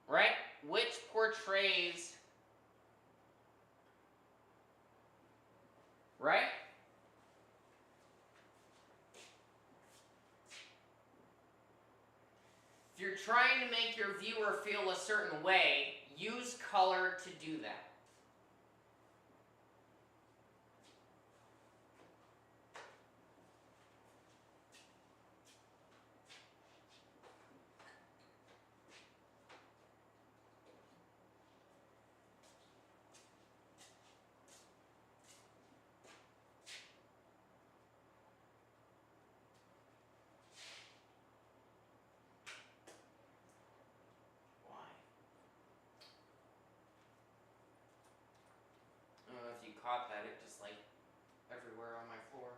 right? Which portrays, right? If you're trying to make your viewer feel a certain way, use color to do that. I don't know if you caught that, it just like everywhere on my floor.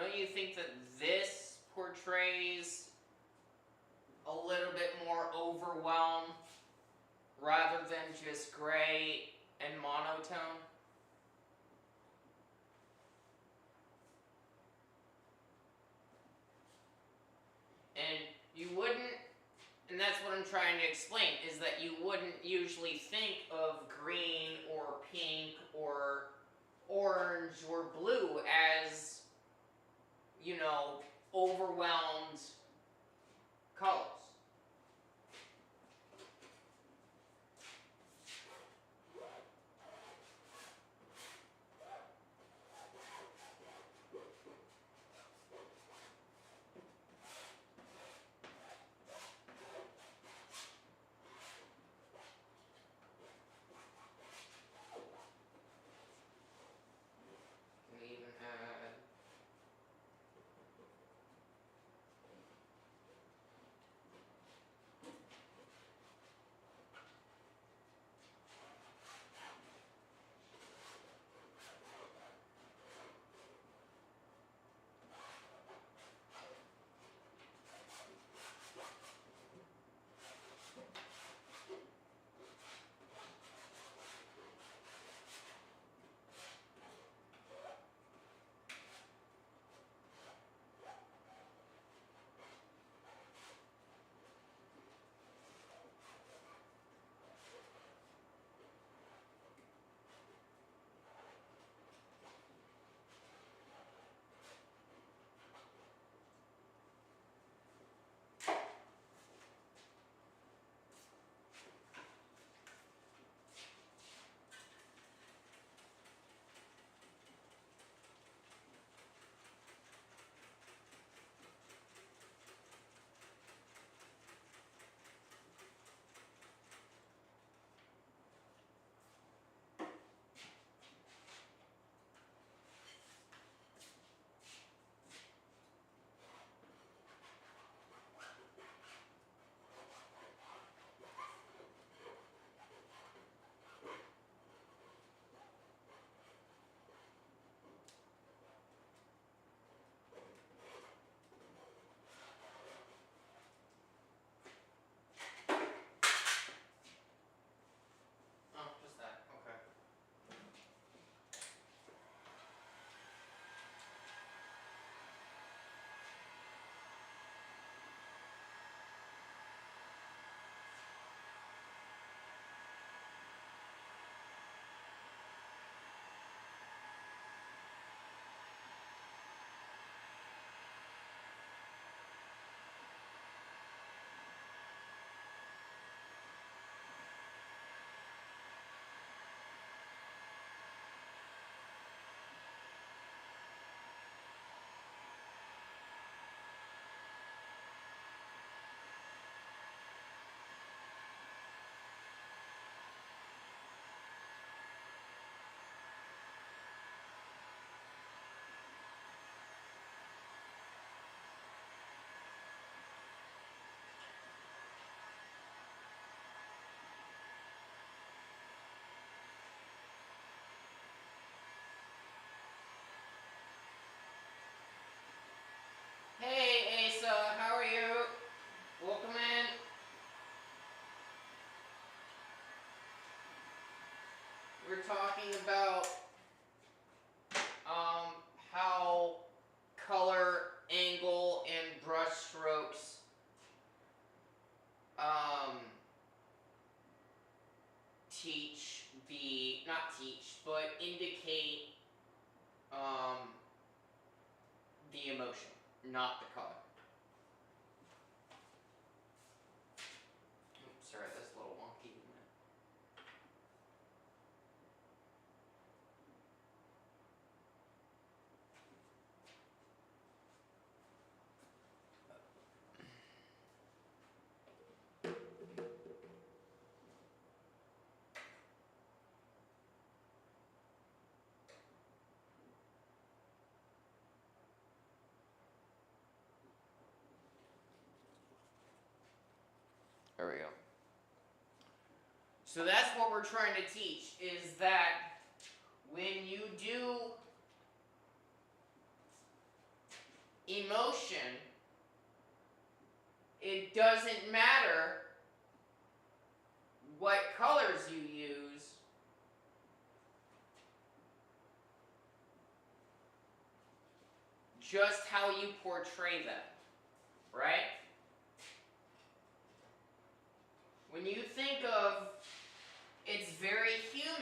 don't you think that this portrays a little bit more overwhelm rather than just gray and monotone? And you wouldn't, and that's what I'm trying to explain, is that you wouldn't usually think of green or pink or orange or blue as, you know, overwhelmed colors. Can we even add... Oh, just that. Okay. Hey, Asa, how are you? Welcome in. We're talking about how color, angle, and brush strokes teach the, not teach, but indicate the emotion, not the color. Oops, sorry, that's a little wonky, isn't it? There we go. So that's what we're trying to teach, is that when you do emotion, it doesn't matter what colors you use, just how you portray them, right? When you think of it's very human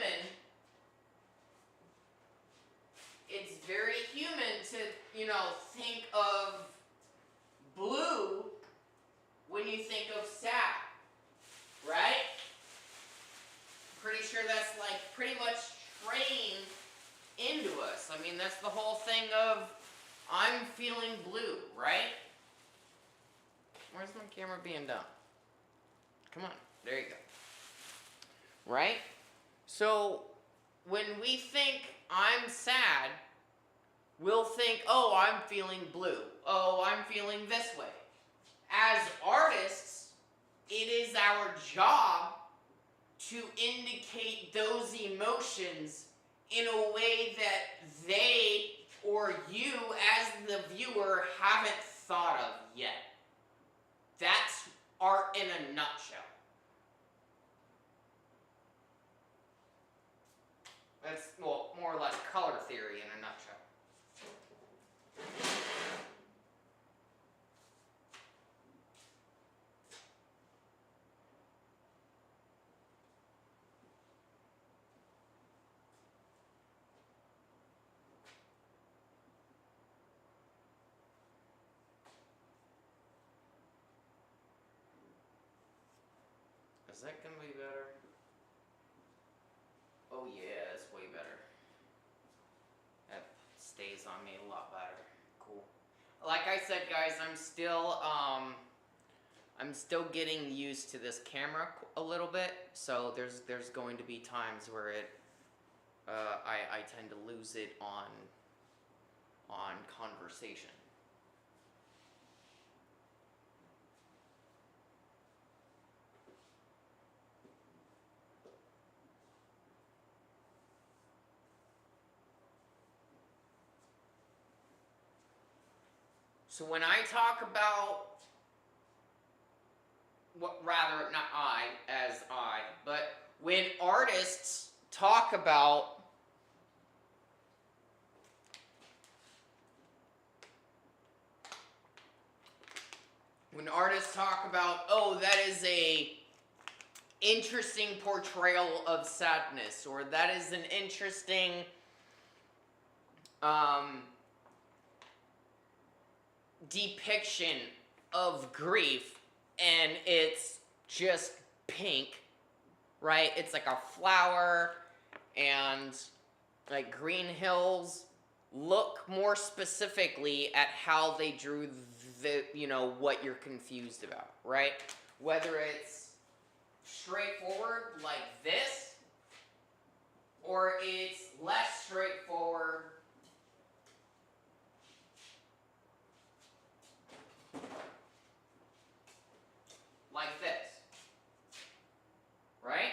to, think of blue when you think of sad, right? Pretty sure that's like pretty much trained into us. I mean, that's the whole thing of I'm feeling blue, right? Where's my camera being done? Come on, there you go. Right? So when we think I'm sad, we'll think, oh, I'm feeling blue. Oh, I'm feeling this way. As artists, it is our job to indicate those emotions in a way that they or you as the viewer haven't thought of yet. That's art in a nutshell. That's, well, more or less color theory in a nutshell. Is that gonna be better? Oh yeah, it's way better. That stays on me a lot better. Cool. Like I said, guys, I'm still getting used to this camera a little bit. So there's going to be times where I tend to lose it on conversation. So when I talk about but when artists talk about oh, that is a interesting portrayal of sadness, or that is an interesting depiction of grief, and it's just pink, right? It's like a flower, and like green hills. Look more specifically at how they drew the, what you're confused about, right? Whether it's straightforward like this, or it's less straightforward like this, right?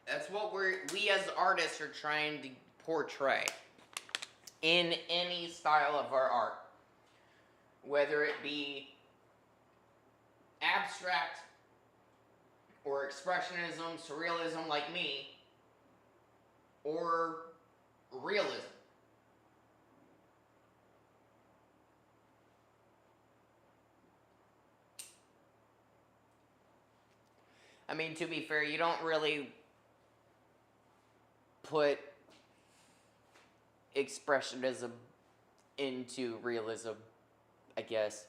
That's what we as artists are trying to portray in any style of our art. Whether it be abstract or expressionism, surrealism like me, or realism. I mean, to be fair, you don't really put expressionism into realism, I guess.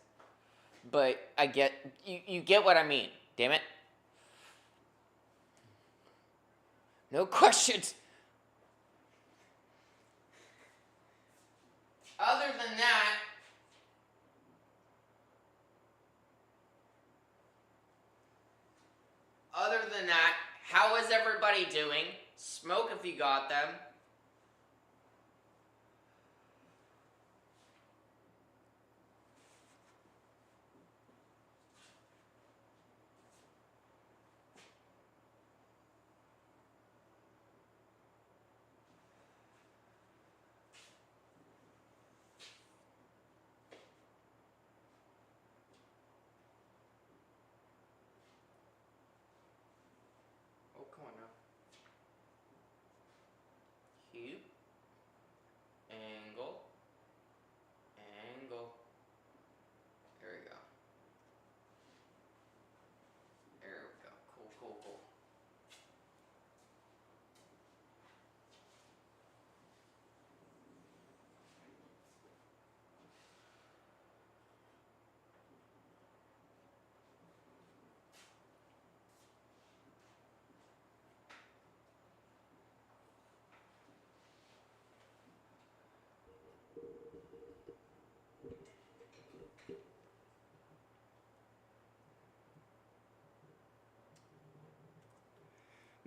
But I get, you get what I mean, damn it. No questions. Other than that, how is everybody doing? Smoke if you got them.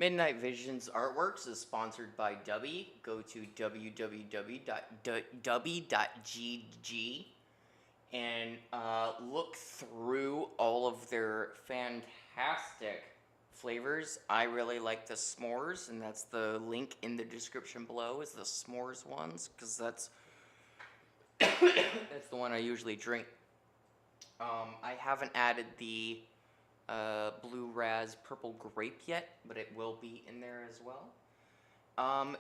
Midnight Visions Artworks is sponsored by Dubby. Go to www.dubby.gg and look through all of their fantastic flavors. I really like the s'mores, and that's the link in the description below is the s'mores ones, because that's that's the one I usually drink. I haven't added the blue raz purple grape yet, but it will be in there as well.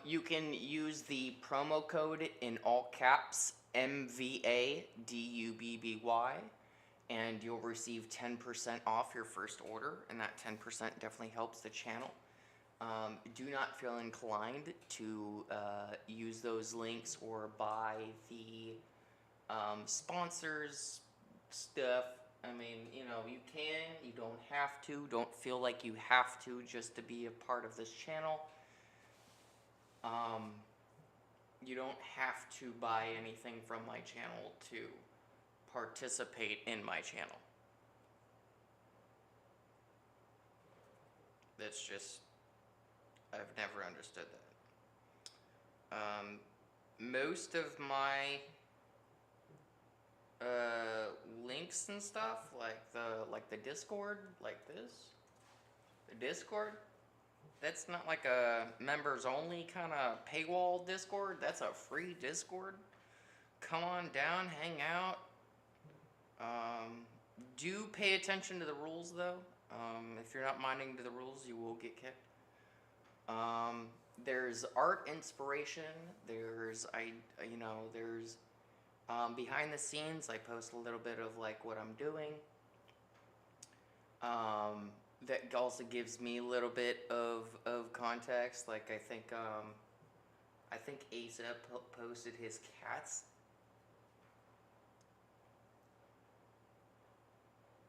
You can use the promo code in all caps MVA DUBBY, and you'll receive 10% off your first order, and that 10% definitely helps the channel. Do not feel inclined to use those links or buy the sponsors stuff. I mean, you know, you can, you don't have to. Don't feel like you have to just to be a part of this channel. You don't have to buy anything from my channel to participate in my channel. That's just, I've never understood that. Most of my links and stuff, like the Discord, like this, the Discord, that's not like a members only kind of paywall Discord. That's a free Discord. Come on down, hang out. Do pay attention to the rules though. If you're not minding to the rules, you will get kicked. There's art inspiration. There's behind the scenes. I post a little bit of like what I'm doing. That also gives me a little bit of context. Like I think Asa posted his cats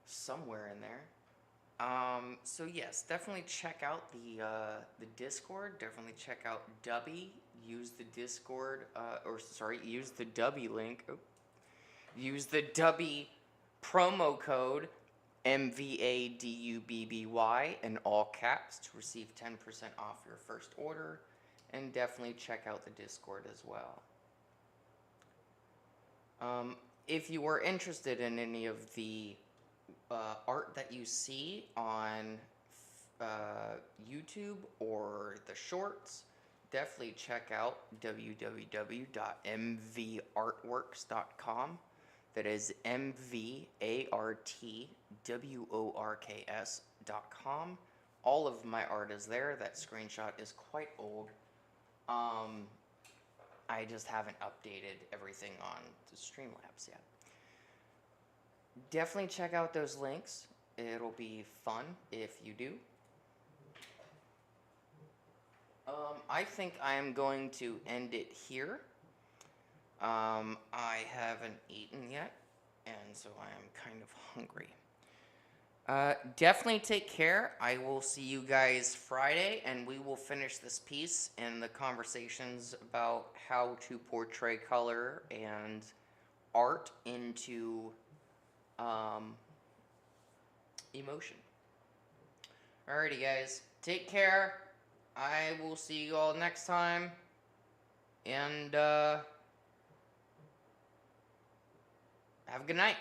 somewhere in there. So yes, definitely check out the Discord. Definitely check out Dubby. Use the Discord, use the Dubby link. Oh. Use the Dubby promo code MVADUBBY in all caps to receive 10% off your first order, and definitely check out the Discord as well. If you are interested in any of the art that you see on YouTube or the shorts, definitely check out www.mvartworks.com. That is MVARTWORKS.com. All of my art is there. That screenshot is quite old. I just haven't updated everything on the Streamlabs yet. Definitely check out those links. It'll be fun if you do. I think I am going to end it here. I haven't eaten yet, and so I am kind of hungry. Definitely take care. I will see you guys Friday, and we will finish this piece and the conversations about how to portray color and art into emotion. Alrighty, guys. Take care. I will see you all next time. And have a good night.